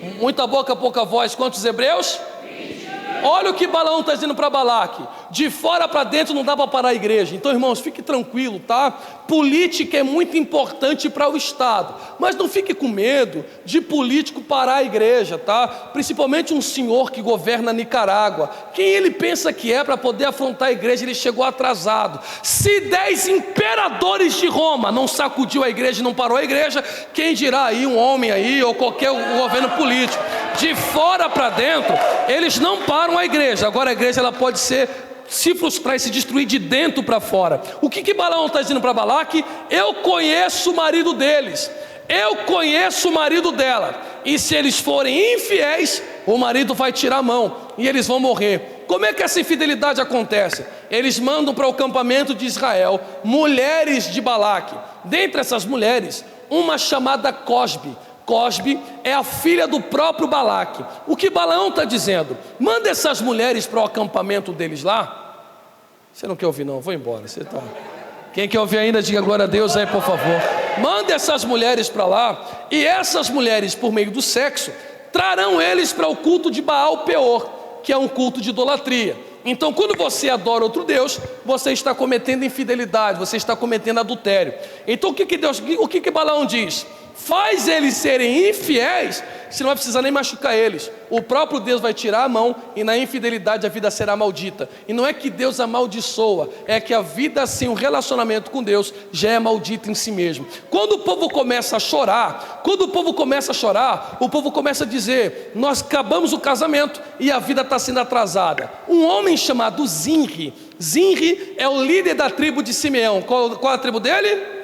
[SPEAKER 2] 20. Muita boca, pouca voz. Quantos hebreus? 20. Olha o que Balaão está dizendo para Balaque: de fora para dentro não dá para parar a igreja. Então, irmãos, fique tranquilo, tá? Política é muito importante para o Estado, mas não fique com medo de político parar a igreja, tá? Principalmente um senhor que governa Nicarágua. Quem ele pensa que é para poder afrontar a igreja? Ele chegou atrasado. Se 10 imperadores de Roma não sacudiu a igreja e não parou a igreja, quem dirá aí um homem aí ou qualquer governo político? De fora para dentro, eles não param a igreja. Agora a igreja ela pode se frustrar e se destruir de dentro para fora. O que Balaão está dizendo para Balaque? Eu conheço o marido deles, eu conheço o marido dela, e se eles forem infiéis, o marido vai tirar a mão e eles vão morrer. Como é que essa infidelidade acontece? Eles mandam para o acampamento de Israel mulheres de Balaque. Dentre essas mulheres, uma chamada Cosbe. Cosbe é a filha do próprio Balaque. O que Balaão está dizendo? Manda essas mulheres para o acampamento deles lá. Você não quer ouvir não? Vou embora. Você tá... Quem quer ouvir ainda, diga glória a Deus aí, por favor. Manda essas mulheres para lá, e essas mulheres, por meio do sexo, trarão eles para o culto de Baal Peor, que é um culto de idolatria. Então, quando você adora outro Deus, você está cometendo infidelidade, você está cometendo adultério. Então, o que Balaão diz? Faz eles serem infiéis, você não vai precisar nem machucar eles. O próprio Deus vai tirar a mão, e na infidelidade a vida será maldita. E não é que Deus amaldiçoa, é que a vida sem um relacionamento com Deus já é maldita em si mesmo. Quando o povo começa a chorar, o povo começa a dizer: nós acabamos o casamento e a vida está sendo atrasada. Um homem chamado Zinri é o líder da tribo de Simeão. Qual é a tribo dele?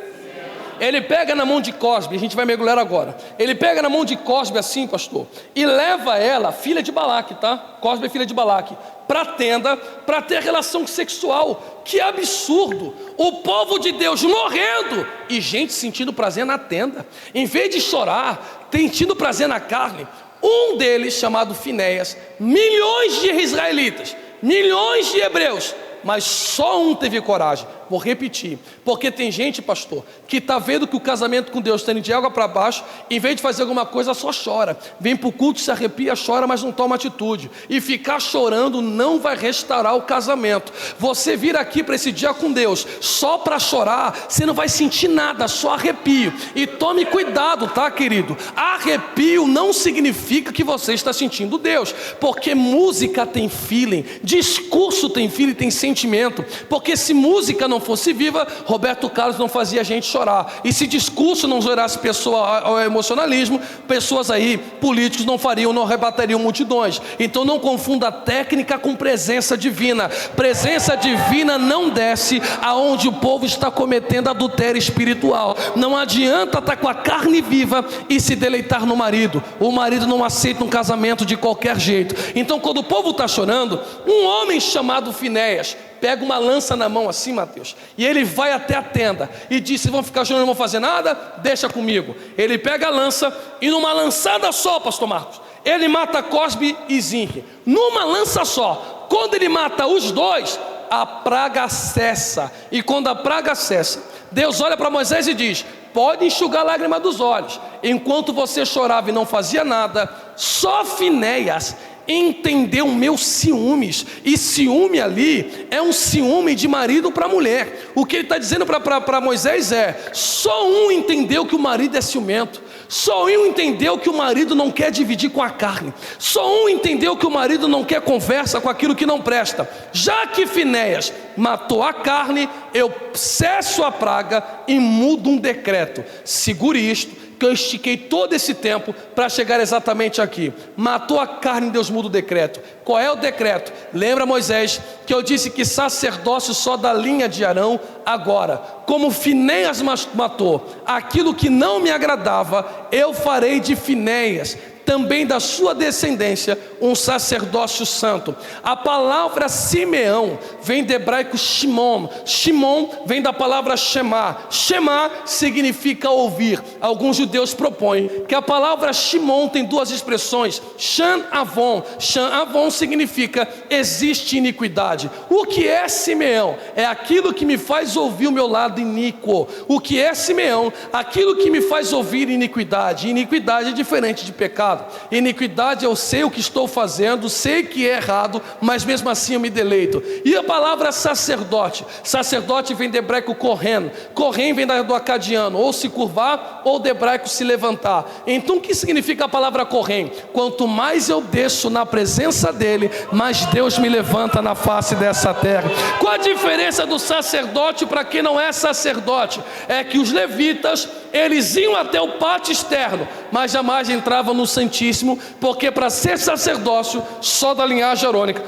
[SPEAKER 2] Ele pega na mão de Cosbe, a gente vai mergulhar agora. Ele pega na mão de Cosbe assim, pastor, e leva ela, filha de Balaque, tá? Cosbe é filha de Balaque, para a tenda, para ter relação sexual. Que absurdo! O povo de Deus morrendo e gente sentindo prazer na tenda. Em vez de chorar, sentindo prazer na carne. Um deles, chamado Finéias, milhões de israelitas, milhões de hebreus, mas só um teve coragem. Vou repetir, porque tem gente, pastor, que está vendo que o casamento com Deus está indo de água para baixo, em vez de fazer alguma coisa, só chora. Vem para o culto, se arrepia, chora, mas não toma atitude. E ficar chorando não vai restaurar o casamento. Você vir aqui para esse dia com Deus só para chorar, você não vai sentir nada, só arrepio. E tome cuidado, tá, querido? Arrepio não significa que você está sentindo Deus, porque música tem feeling, discurso tem feeling, tem sentimento. Porque se música não fosse viva, Roberto Carlos não fazia a gente chorar. E se discurso não gerasse pessoa ao emocionalismo, pessoas aí, políticos, não arrebatariam multidões. Então não confunda técnica com presença divina. Presença divina não desce aonde o povo está cometendo adultério espiritual. Não adianta estar com a carne viva e se deleitar no marido. O marido não aceita um casamento de qualquer jeito. Então quando o povo está chorando, um homem chamado Finéias pega uma lança na mão assim, Mateus, e ele vai até a tenda e diz: vocês vão ficar chorando, não vão fazer nada? Deixa comigo. Ele pega a lança e numa lançada só, pastor Marcos, ele mata Cosbe e Zinri, numa lança só. Quando ele mata os dois, a praga cessa. E quando a praga cessa, Deus olha para Moisés e diz: pode enxugar a lágrima dos olhos. Enquanto você chorava e não fazia nada, só Finéias entendeu meus ciúmes. E ciúme ali é um ciúme de marido para mulher. O que ele está dizendo para Moisés é: só um entendeu que o marido é ciumento, só um entendeu que o marido não quer dividir com a carne, só um entendeu que o marido não quer conversa com aquilo que não presta. Já que Finéias matou a carne, eu cesso a praga e mudo um decreto. Segure isto, que eu estiquei todo esse tempo para chegar exatamente aqui. Matou a carne, Deus muda o decreto. Qual é o decreto? Lembra, Moisés, que eu disse que sacerdócio só da linha de Arão? Agora, como Finéias matou aquilo que não me agradava, eu farei de Finéias, também da sua descendência, um sacerdócio santo. A palavra Simeão vem do hebraico Shimon. Shimon vem da palavra Shema. Shema significa ouvir. Alguns judeus propõem que a palavra Shimon tem duas expressões: Shan Avon. Shan Avon significa existe iniquidade. O que é Simeão? É aquilo que me faz ouvir o meu lado iníquo. O que é Simeão? Aquilo que me faz ouvir iniquidade. Iniquidade é diferente de pecado. Iniquidade, eu sei o que estou fazendo, sei que é errado, mas mesmo assim eu me deleito. E a palavra sacerdote? Sacerdote vem do hebraico Kohen. Kohen vem do acadiano, ou se curvar, ou do hebraico se levantar. Então o que significa a palavra Kohen? Quanto mais eu desço na presença dele, mais Deus me levanta na face dessa terra. Qual a diferença do sacerdote para quem não é sacerdote? É que os levitas, eles iam até o pátio externo, mas jamais entravam no Santíssimo, porque para ser sacerdócio só da linhagem arônica,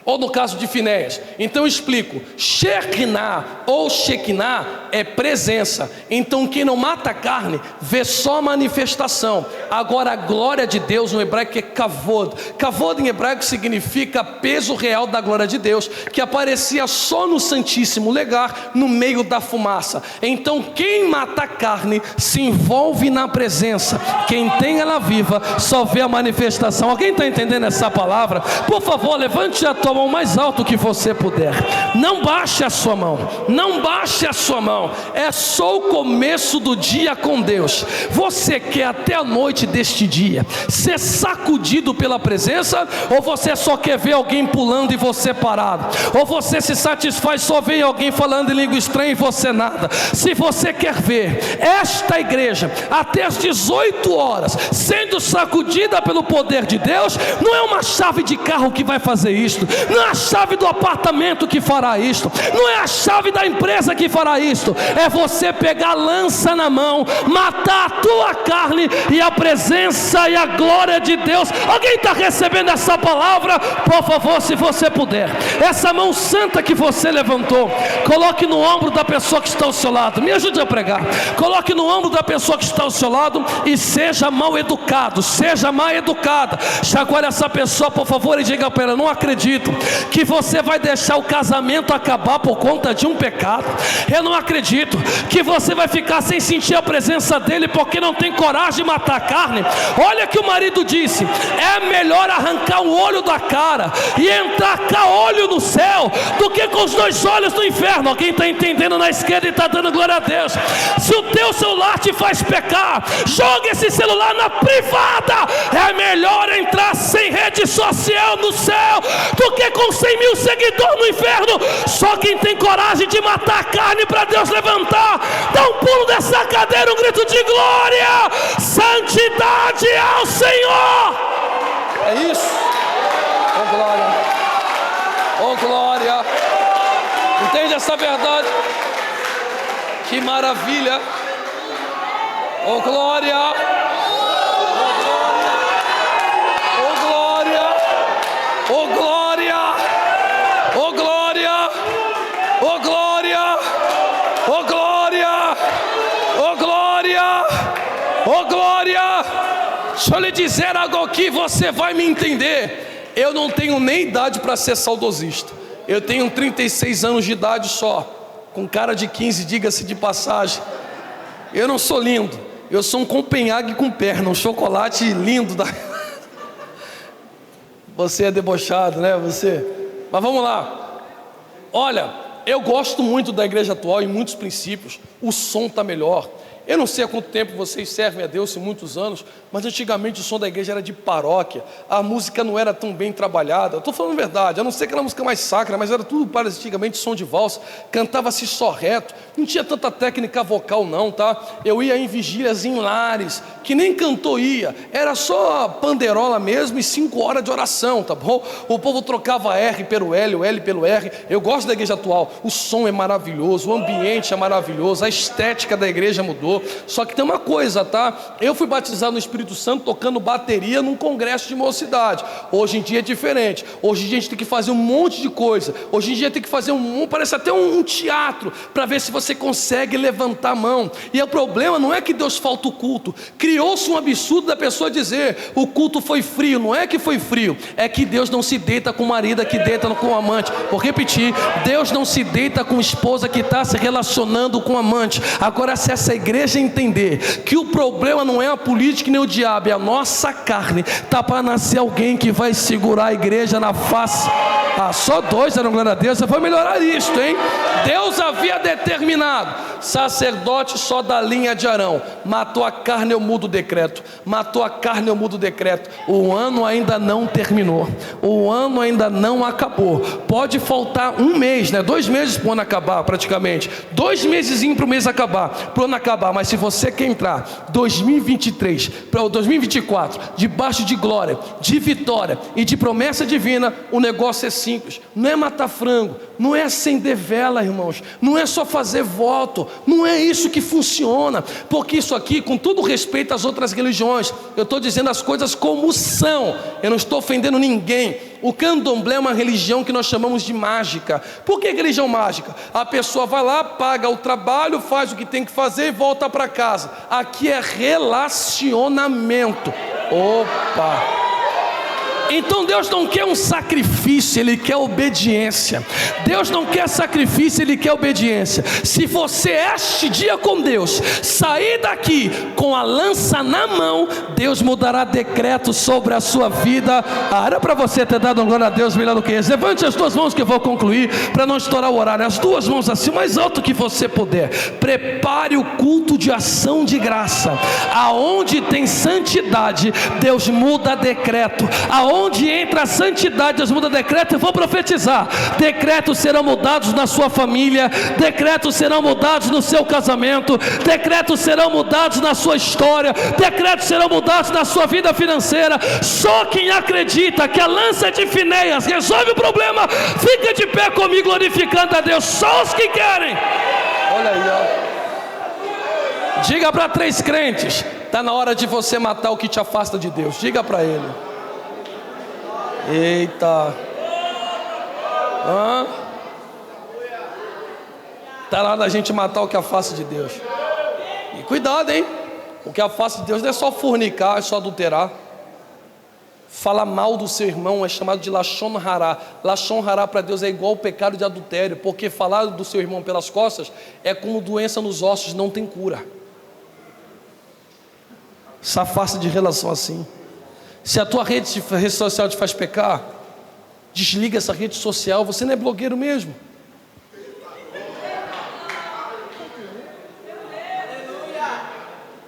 [SPEAKER 2] ou no caso de Finéias. Então eu explico: Shekinah ou Shekinah é presença. Então quem não mata a carne vê só manifestação. Agora a glória de Deus no hebraico é Kavod. Kavod em hebraico significa peso real da glória de Deus, que aparecia só no Santíssimo Lugar, no meio da fumaça. Então quem mata a carne se envolve na presença. Quem tem ela viva só vê a manifestação. Alguém está entendendo essa palavra? Por favor, levante a tua mão mais alto que você puder. Não baixe a sua mão. Não baixe a sua mão. É só o começo do dia com Deus. Você quer até a noite deste dia ser sacudido pela presença, ou você só quer ver alguém pulando e você parado? Ou você se satisfaz só ver alguém falando em língua estranha e você nada? Se você quer ver esta igreja até as 18 horas sendo sacudida pelo poder de Deus, não é uma chave de carro que vai fazer isto, não é a chave do apartamento que fará isto, não é a chave da empresa que fará isto. É você pegar a lança na mão, matar a tua carne, e a presença e a glória de Deus. Alguém está recebendo essa palavra? Por favor, se você puder, essa mão santa que você levantou, coloque no ombro da pessoa que está ao seu lado. Me ajude a pregar. Coloque no ombro da pessoa que está ao seu lado e seja mal educado, seja mal educada. Chacoalhe essa pessoa, por favor, e diga para ela: não acredito que você vai deixar o casamento acabar por conta de um pecado. Eu não acredito que você vai ficar sem sentir a presença dele porque não tem coragem de matar a carne. Olha que o marido disse: é melhor arrancar um olho da cara e entrar caolho no céu do que com os dois olhos no inferno. Alguém está entendendo na esquerda e está dando glória a Deus? Se o teu celular te faz pecar, joga esse celular na privada. É melhor entrar sem rede social no céu do que com 100 mil seguidores no inferno. Só quem tem coragem de matar a carne para Deus levantar, dá um pulo dessa cadeira, um grito de glória, santidade ao Senhor. É isso. Oh glória, oh glória. Entende essa verdade? Que maravilha. Oh glória. Oh glória, oh glória, oh glória, oh glória, oh glória, oh glória. Deixa eu lhe dizer algo aqui, você vai me entender. Eu não tenho nem idade para ser saudosista. Eu tenho 36 anos de idade só, com cara de 15, diga-se de passagem. Eu não sou lindo, eu sou um Copenhague com perna, um chocolate lindo da... Você é debochado, né? Você. Mas vamos lá. Olha, eu gosto muito da igreja atual em muitos princípios. O som está melhor. Eu não sei há quanto tempo vocês servem a Deus, em muitos anos, mas antigamente o som da igreja era de paróquia, a música não era tão bem trabalhada. Eu estou falando a verdade, a não ser aquela música mais sacra, mas era tudo antigamente som de valsa, cantava-se só reto, não tinha tanta técnica vocal não, tá? Eu ia em vigílias em lares, que nem cantor ia, era só panderola mesmo e 5 horas de oração, tá bom? O povo trocava R pelo L, o L pelo R. Eu gosto da igreja atual, o som é maravilhoso, o ambiente é maravilhoso, a estética da igreja mudou. entendeu? Só que tem uma coisa, tá? Eu fui batizado no Espírito Santo tocando bateria num congresso de mocidade. Hoje em dia é diferente. Hoje em dia a gente tem que fazer um monte de coisa. Hoje em dia tem que fazer parece até um teatro, para ver se você consegue levantar a mão. E o problema não é que Deus falta o culto. Criou-se um absurdo da pessoa dizer, o culto foi frio. Não é que foi frio, é que Deus não se deita com o marido que deita com o amante. Vou repetir, Deus não se deita com esposa que está se relacionando com o amante. Agora, se essa igreja entender que o problema não é a política nem o diabo, é a nossa carne, tá para nascer alguém que vai segurar a igreja na face. Só 2 deram glória a Deus. Eu vou melhorar isto, hein? Deus havia determinado, sacerdote só da linha de Arão. Matou a carne, eu mudo o decreto. Matou a carne, eu mudo o decreto. O ano ainda não terminou. O ano ainda não acabou. Pode faltar 1 mês, né? 2 meses para o ano acabar, praticamente. 2 mesezinhos para o mês acabar, para o ano acabar. Mas se você quer entrar 2023 para o 2024, debaixo de glória, de vitória e de promessa divina, o negócio é simples. Não é matar frango, não é acender vela, irmãos, não é só fazer voto, não é isso que funciona. Porque isso aqui, com todo respeito às outras religiões, eu estou dizendo as coisas como são, eu não estou ofendendo ninguém. O candomblé é uma religião que nós chamamos de mágica. Por que religião mágica? A pessoa vai lá, paga o trabalho, faz o que tem que fazer e volta para casa. Aqui é relacionamento. Opa! Então Deus não quer um sacrifício, Ele quer obediência. Deus não quer sacrifício, Ele quer obediência. Se você este dia com Deus sair daqui com a lança na mão, Deus mudará decreto sobre a sua vida. Era para você ter dado glória a Deus melhor do que esse. Levante as 2 mãos que eu vou concluir, para não estourar o horário. As 2 mãos assim, o mais alto que você puder. Prepare o culto de ação de graça. Aonde tem santidade, Deus muda decreto. Onde entra a santidade, Deus muda decreto. Eu vou profetizar: decretos serão mudados na sua família, decretos serão mudados no seu casamento, decretos serão mudados na sua história, decretos serão mudados na sua vida financeira. Só quem acredita que a lança de Finéias resolve o problema, fica de pé comigo glorificando a Deus. Só os que querem. Olha aí, ó. Diga para 3 crentes: está na hora de você matar o que te afasta de Deus. Diga para ele. Eita, está na hora da gente matar o que afasta de Deus. E cuidado, hein? O que afasta de Deus não é só fornicar, é só adulterar. Falar mal do seu irmão é chamado de Lashon Hará. Lashon Hará para Deus é igual ao pecado de adultério, porque falar do seu irmão pelas costas é como doença nos ossos, não tem cura. Se afasta de relação assim. Se a tua rede social te faz pecar, desliga essa rede social. Você não é blogueiro mesmo.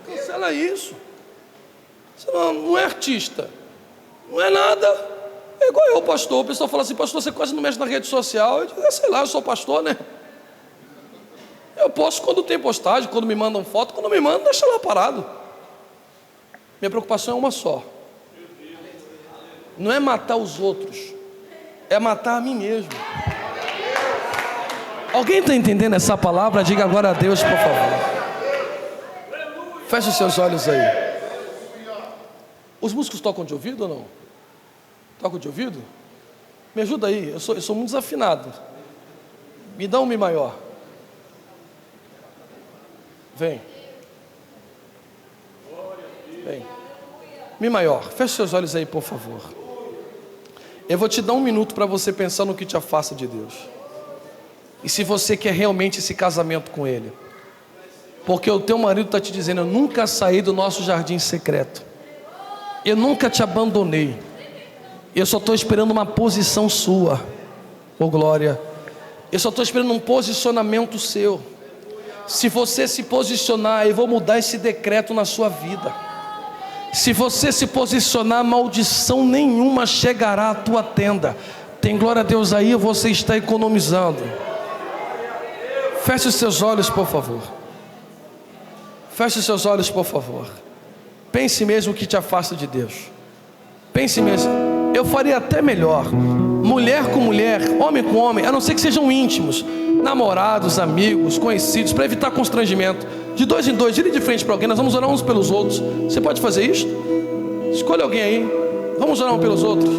[SPEAKER 2] Cancela isso. Você não é artista, não é nada. É igual eu, pastor. O pessoal fala assim: pastor, você quase não mexe na rede social. Eu digo: sei lá, eu sou pastor, né? Eu posto quando tem postagem, quando me mandam foto. Quando me mandam, deixa lá parado. Minha preocupação é uma só. Não é matar os outros, é matar a mim mesmo. Alguém está entendendo essa palavra? Diga agora a Deus, por favor. Feche os seus olhos aí. Os músicos tocam de ouvido ou não? Tocam de ouvido? Me ajuda aí, eu sou muito desafinado. Me dá um Mi maior. Vem. Vem. Mi maior. Feche seus olhos aí, por favor. Eu vou te dar 1 minuto para você pensar no que te afasta de Deus. E se você quer realmente esse casamento com Ele. Porque o teu marido está te dizendo: eu nunca saí do nosso jardim secreto. Eu nunca te abandonei. Eu só estou esperando uma posição sua. Oh glória. Eu só estou esperando um posicionamento seu. Se você se posicionar, eu vou mudar esse decreto na sua vida. Se você se posicionar, maldição nenhuma chegará à tua tenda. Tem glória a Deus aí, você está economizando. Feche os seus olhos, por favor. Feche os seus olhos, por favor. Pense mesmo o que te afasta de Deus. Pense mesmo. Eu faria até melhor. Mulher com mulher, homem com homem, a não ser que sejam íntimos, namorados, amigos, conhecidos, para evitar constrangimento. De 2 em 2, vire de frente para alguém. Nós vamos orar uns pelos outros. Você pode fazer isso? Escolha alguém aí. Vamos orar uns pelos outros.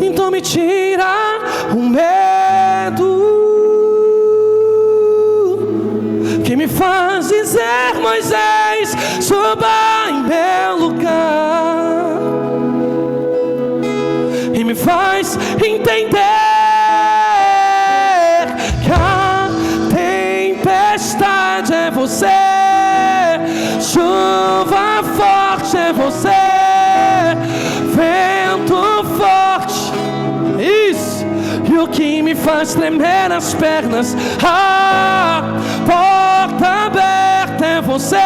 [SPEAKER 2] Então me tira o medo que me faz dizer: Moisés, suba em meu lugar, e me faz entender que a tempestade é você, chuva forte é você, vento forte, isso, e o que me faz tremer as pernas, a porta aberta é você,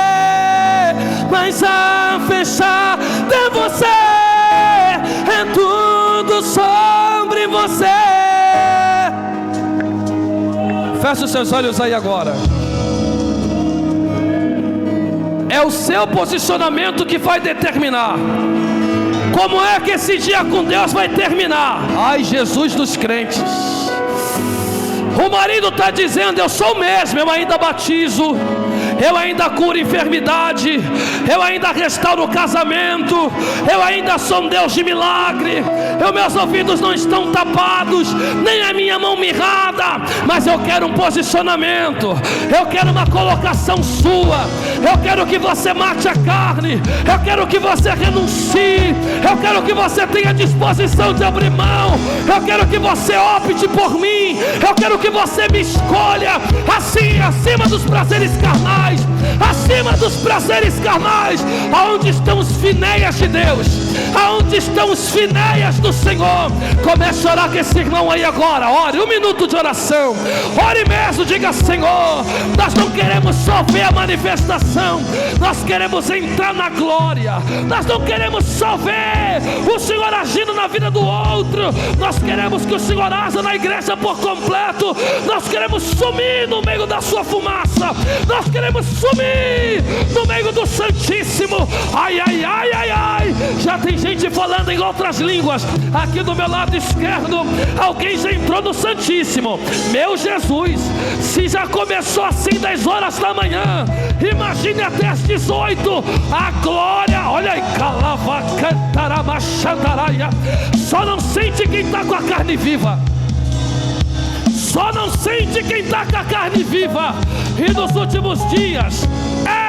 [SPEAKER 2] mas a fechada é você, é tudo sobre você. Feche os seus olhos aí agora. É o seu posicionamento que vai determinar como é que esse dia com Deus vai terminar. Ai, Jesus dos crentes. O marido está dizendo: eu sou o mesmo, eu ainda batizo, eu ainda curo enfermidade, eu ainda restauro o casamento, eu ainda sou um Deus de milagre, meus ouvidos não estão tapados, nem a minha mão mirrada, mas eu quero um posicionamento, eu quero uma colocação sua, eu quero que você mate a carne, eu quero que você renuncie, eu quero que você tenha disposição de abrir mão, eu quero que você opte por mim, eu quero que você me escolha, assim, acima dos prazeres carnais, acima dos prazeres carnais. Aonde estão os finéias de Deus? Aonde estão os finéias do Senhor? Comece a orar com esse irmão aí agora. Ore, 1 minuto de oração. Ore mesmo, diga: Senhor, nós não queremos só ver a manifestação, nós queremos entrar na glória, nós não queremos só ver o Senhor agindo na vida do outro, nós queremos que o Senhor haja na igreja por completo, nós queremos sumir no meio da sua fumaça, nós queremos sumir no meio do Santíssimo. Ai, ai, ai, ai, ai. Já tem gente falando em outras línguas. Aqui do meu lado esquerdo, alguém já entrou no Santíssimo. Meu Jesus, se já começou assim 10 horas da manhã, imagine até as 18. A glória, olha aí, só não sente quem está com a carne viva. Só não sente quem está com a carne viva. E nos últimos dias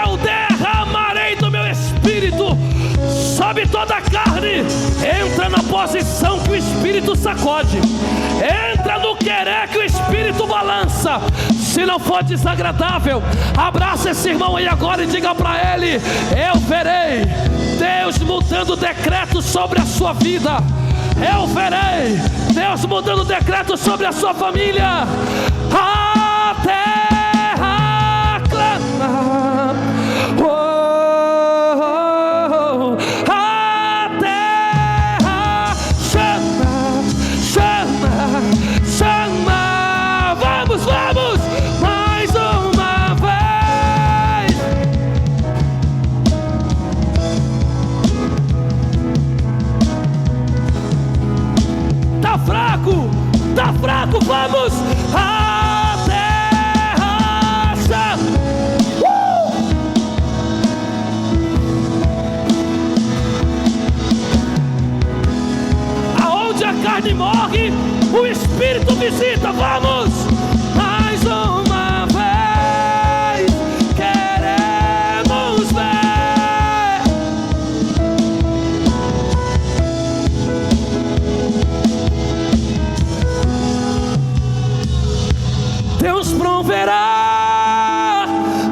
[SPEAKER 2] eu derramarei do meu espírito sobre toda a carne. Entra na posição que o espírito sacode, entra no querer que o espírito balança. Se não for desagradável, abraça esse irmão aí agora e diga para ele: eu verei Deus mudando decretos sobre a sua vida, eu verei Deus mudando decretos sobre a sua família. A terra clama, a terra chama, chama, chama. Vamos, vamos, mais uma vez. Tá fraco, tá fraco, vamos. A terra chama. Aonde a carne morre, o espírito visita. Vamos, mais uma vez, queremos ver. Deus proverá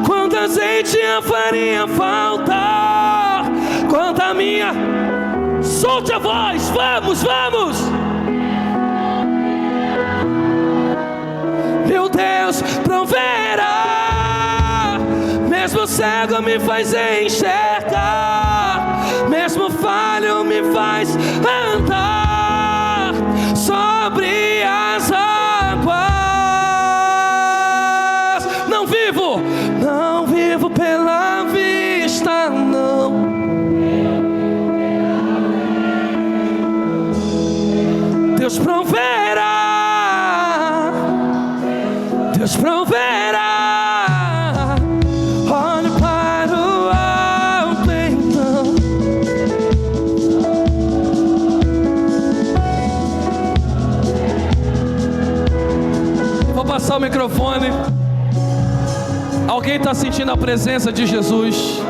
[SPEAKER 2] quando azeite e a farinha faltar, quanto a minha. Solte a voz, vamos, vamos. Meu Deus proverá, mesmo cego me faz enxergar, mesmo falho me faz andar sobre as águas. Não vivo pela vista, não. Deus proverá Deus proverá. Olhe para o alto então. Vou passar o microfone. Alguém está sentindo a presença de Jesus?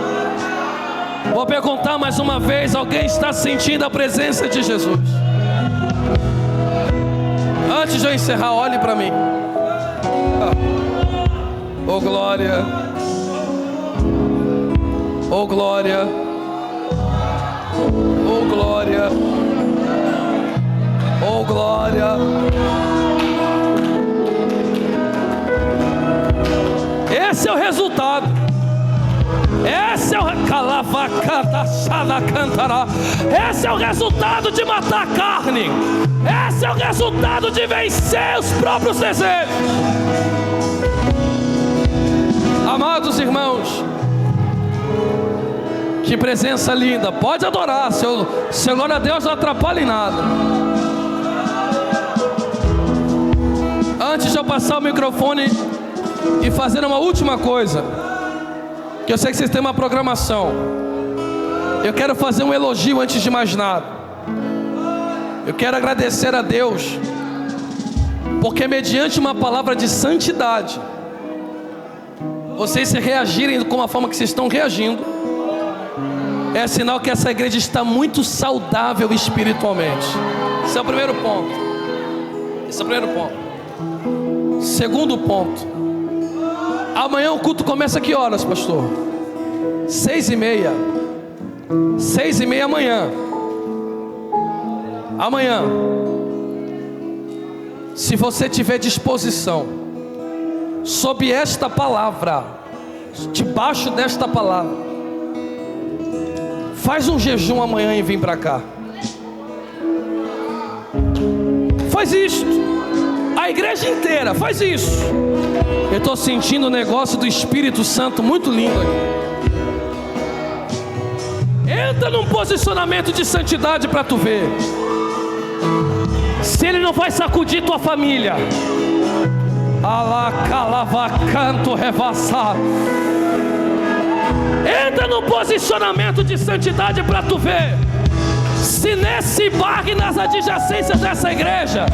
[SPEAKER 2] Vou perguntar mais uma vez: alguém está sentindo a presença de Jesus? Antes de eu encerrar, olhe para mim. Oh glória, oh glória, oh glória, oh glória. Esse é o resultado. Esse é o Esse é o resultado de matar a carne. Esse é o resultado de vencer os próprios desejos. Amados irmãos, que presença linda. Pode adorar, seu glória a Deus não atrapalha em nada. Antes de eu passar o microfone e fazer uma última coisa, que eu sei que vocês têm uma programação, eu quero fazer um elogio antes de mais nada. Eu quero agradecer a Deus, porque mediante uma palavra de santidade, vocês se reagirem com a forma que vocês estão reagindo, é sinal que essa igreja está muito saudável espiritualmente. Esse é o primeiro ponto. Esse é o primeiro ponto. Segundo ponto: amanhã o culto começa a que horas, pastor? 6:30. 6:30 amanhã. Amanhã, se você tiver disposição, sob esta palavra, debaixo desta palavra, faz um jejum amanhã e vem para cá. Faz isso. A igreja inteira faz isso. Eu estou sentindo o negócio do Espírito Santo muito lindo aqui. Entra num posicionamento de santidade para tu ver se ele não vai sacudir tua família. Alacalavacanto revassar. Entra num posicionamento de santidade para tu ver se nesse bairro e nas adjacências dessa igreja,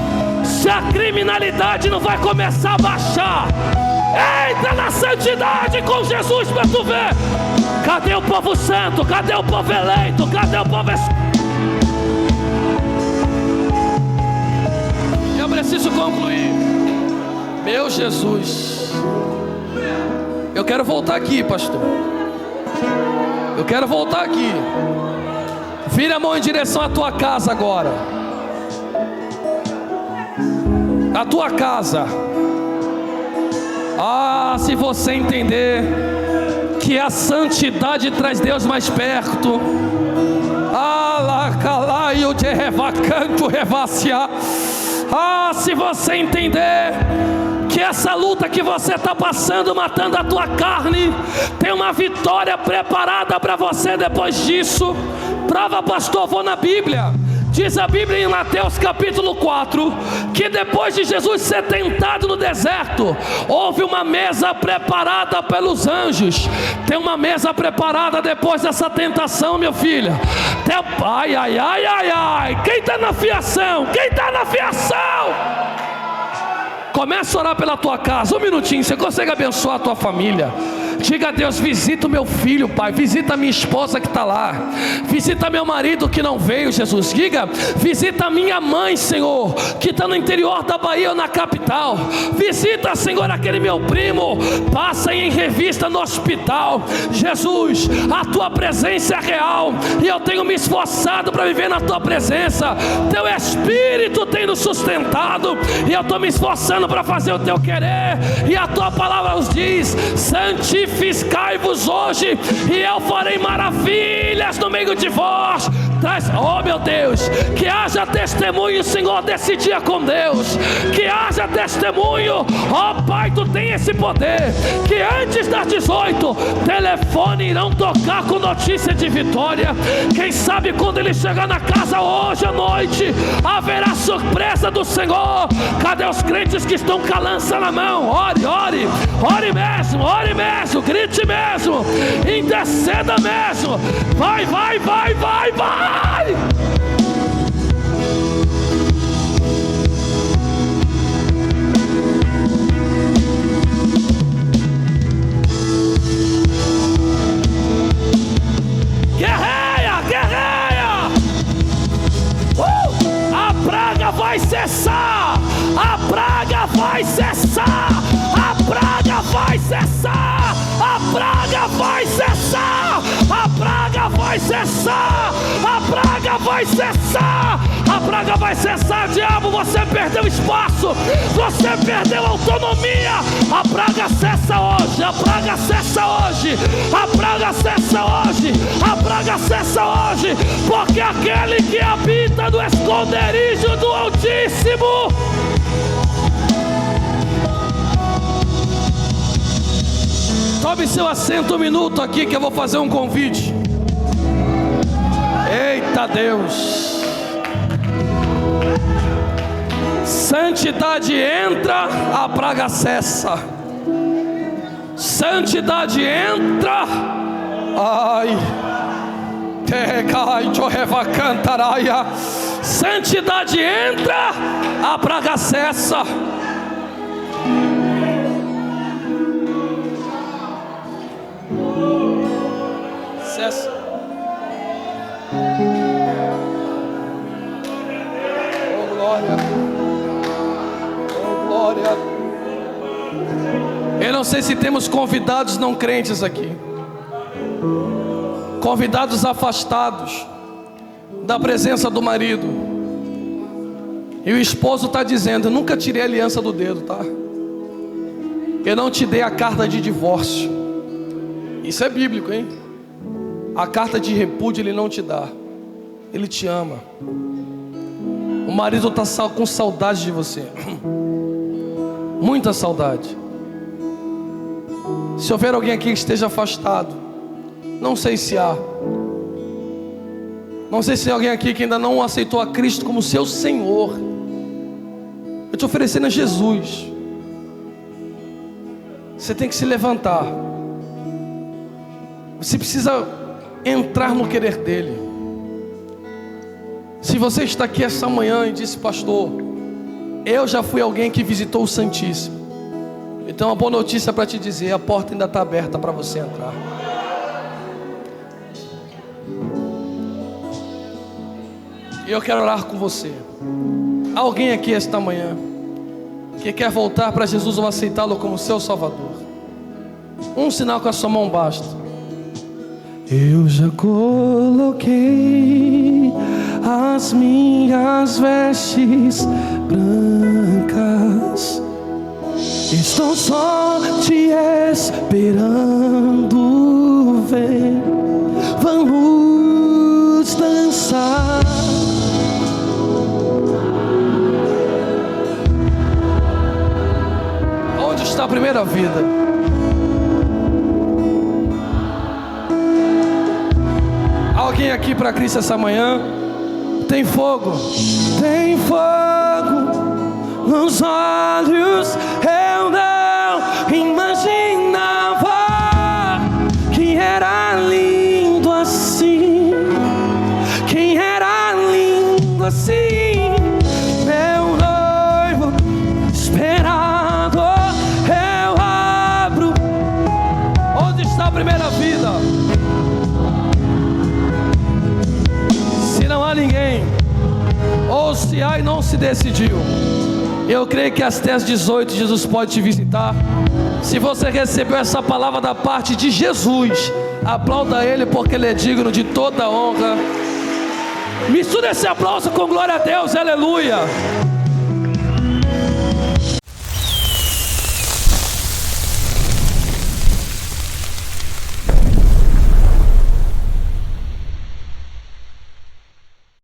[SPEAKER 2] se a criminalidade não vai começar a baixar. Entra na santidade com Jesus para tu ver. Cadê o povo santo? Cadê o povo eleito? Cadê o povo Eu preciso concluir. Meu Jesus, eu quero voltar aqui, pastor. Eu quero voltar aqui. Vira a mão em direção à tua casa agora. A tua casa. Se você entender que a santidade traz Deus mais perto. Se você entender que essa luta que você está passando, matando a tua carne, tem uma vitória preparada para você depois disso. Prova, pastor, vou na Bíblia. Diz a Bíblia em Mateus capítulo 4 que depois de Jesus ser tentado no deserto, houve uma mesa preparada pelos anjos. Tem uma mesa preparada depois dessa tentação, meu filho. Quem está na fiação? Quem está na fiação? Começa a orar pela tua casa. Um minutinho, você consegue abençoar a tua família? Diga a Deus: visita o meu filho, Pai. Visita a minha esposa que está lá. Visita meu marido que não veio, Jesus. Diga: visita a minha mãe, Senhor, que está no interior da Bahia ou na capital. Visita, Senhor, aquele meu primo. Passa em revista no hospital. Jesus, a tua presença é real e eu tenho me esforçado para viver na tua presença. Teu Espírito tem nos sustentado e eu estou me esforçando para fazer o teu querer. E a tua palavra nos diz: santificai-vos hoje e eu farei maravilhas no meio de vós. Traz, oh meu Deus, que haja testemunho, Senhor, desse dia com Deus. Que haja testemunho, oh Pai, Tu tem esse poder. Que antes das 18, telefone irão tocar com notícia de vitória. Quem sabe quando ele chegar na casa hoje à noite, haverá surpresa do Senhor. Cadê os crentes que estão com a lança na mão? Ore, ore, ore mesmo, grite mesmo, interceda mesmo. Vai, vai, vai, vai, vai. Guerreia, guerreia. A praga vai cessar. A praga vai cessar. A praga vai cessar. A praga vai cessar. A praga vai cessar. A praga vai cessar. A praga vai cessar. Diabo, você perdeu espaço. Você perdeu autonomia. A praga cessa hoje. A praga cessa hoje. A praga cessa hoje. A praga cessa hoje. Porque aquele que habita no esconderijo do Altíssimo. Tome seu assento um minuto aqui que eu vou fazer um convite. Eita Deus. Santidade entra, a praga cessa. Santidade entra. Ai. Santidade entra, a praga cessa. Cessa. Oh glória. Oh glória. Eu não sei se temos convidados não crentes aqui. Convidados afastados da presença do marido. E o esposo está dizendo: eu nunca tirei a aliança do dedo, tá? Eu não te dei a carta de divórcio. Isso é bíblico, hein? A carta de repúdio ele não te dá. Ele te ama. O marido está com saudade de você. Muita saudade. Se houver alguém aqui que esteja afastado, não sei se há. Não sei se tem alguém aqui que ainda não aceitou a Cristo como seu Senhor. Eu te oferecendo a Jesus. Você tem que se levantar. Você precisa entrar no querer dele. Se você está aqui essa manhã e disse: pastor, eu já fui alguém que visitou o Santíssimo, então uma boa notícia para te dizer: a porta ainda está aberta para você entrar. E eu quero orar com você. Alguém aqui esta manhã que quer voltar para Jesus ou aceitá-lo como seu Salvador? Um sinal com a sua mão basta. Eu já coloquei as minhas vestes brancas. Estou só te esperando. Vem, vamos dançar. Onde está a primeira vida? Alguém aqui para Cristo essa manhã? Tem fogo. Tem fogo nos olhos. Eu não imaginava que era lindo assim. Que era lindo assim. Meu noivo esperado. Eu abro. Onde está a primeira vida? Não há ninguém, ou se há e não se decidiu, eu creio que até às 18 Jesus pode te visitar. Se você recebeu essa palavra da parte de Jesus, aplauda Ele, porque Ele é digno de toda honra. Misture esse aplauso com glória a Deus, aleluia.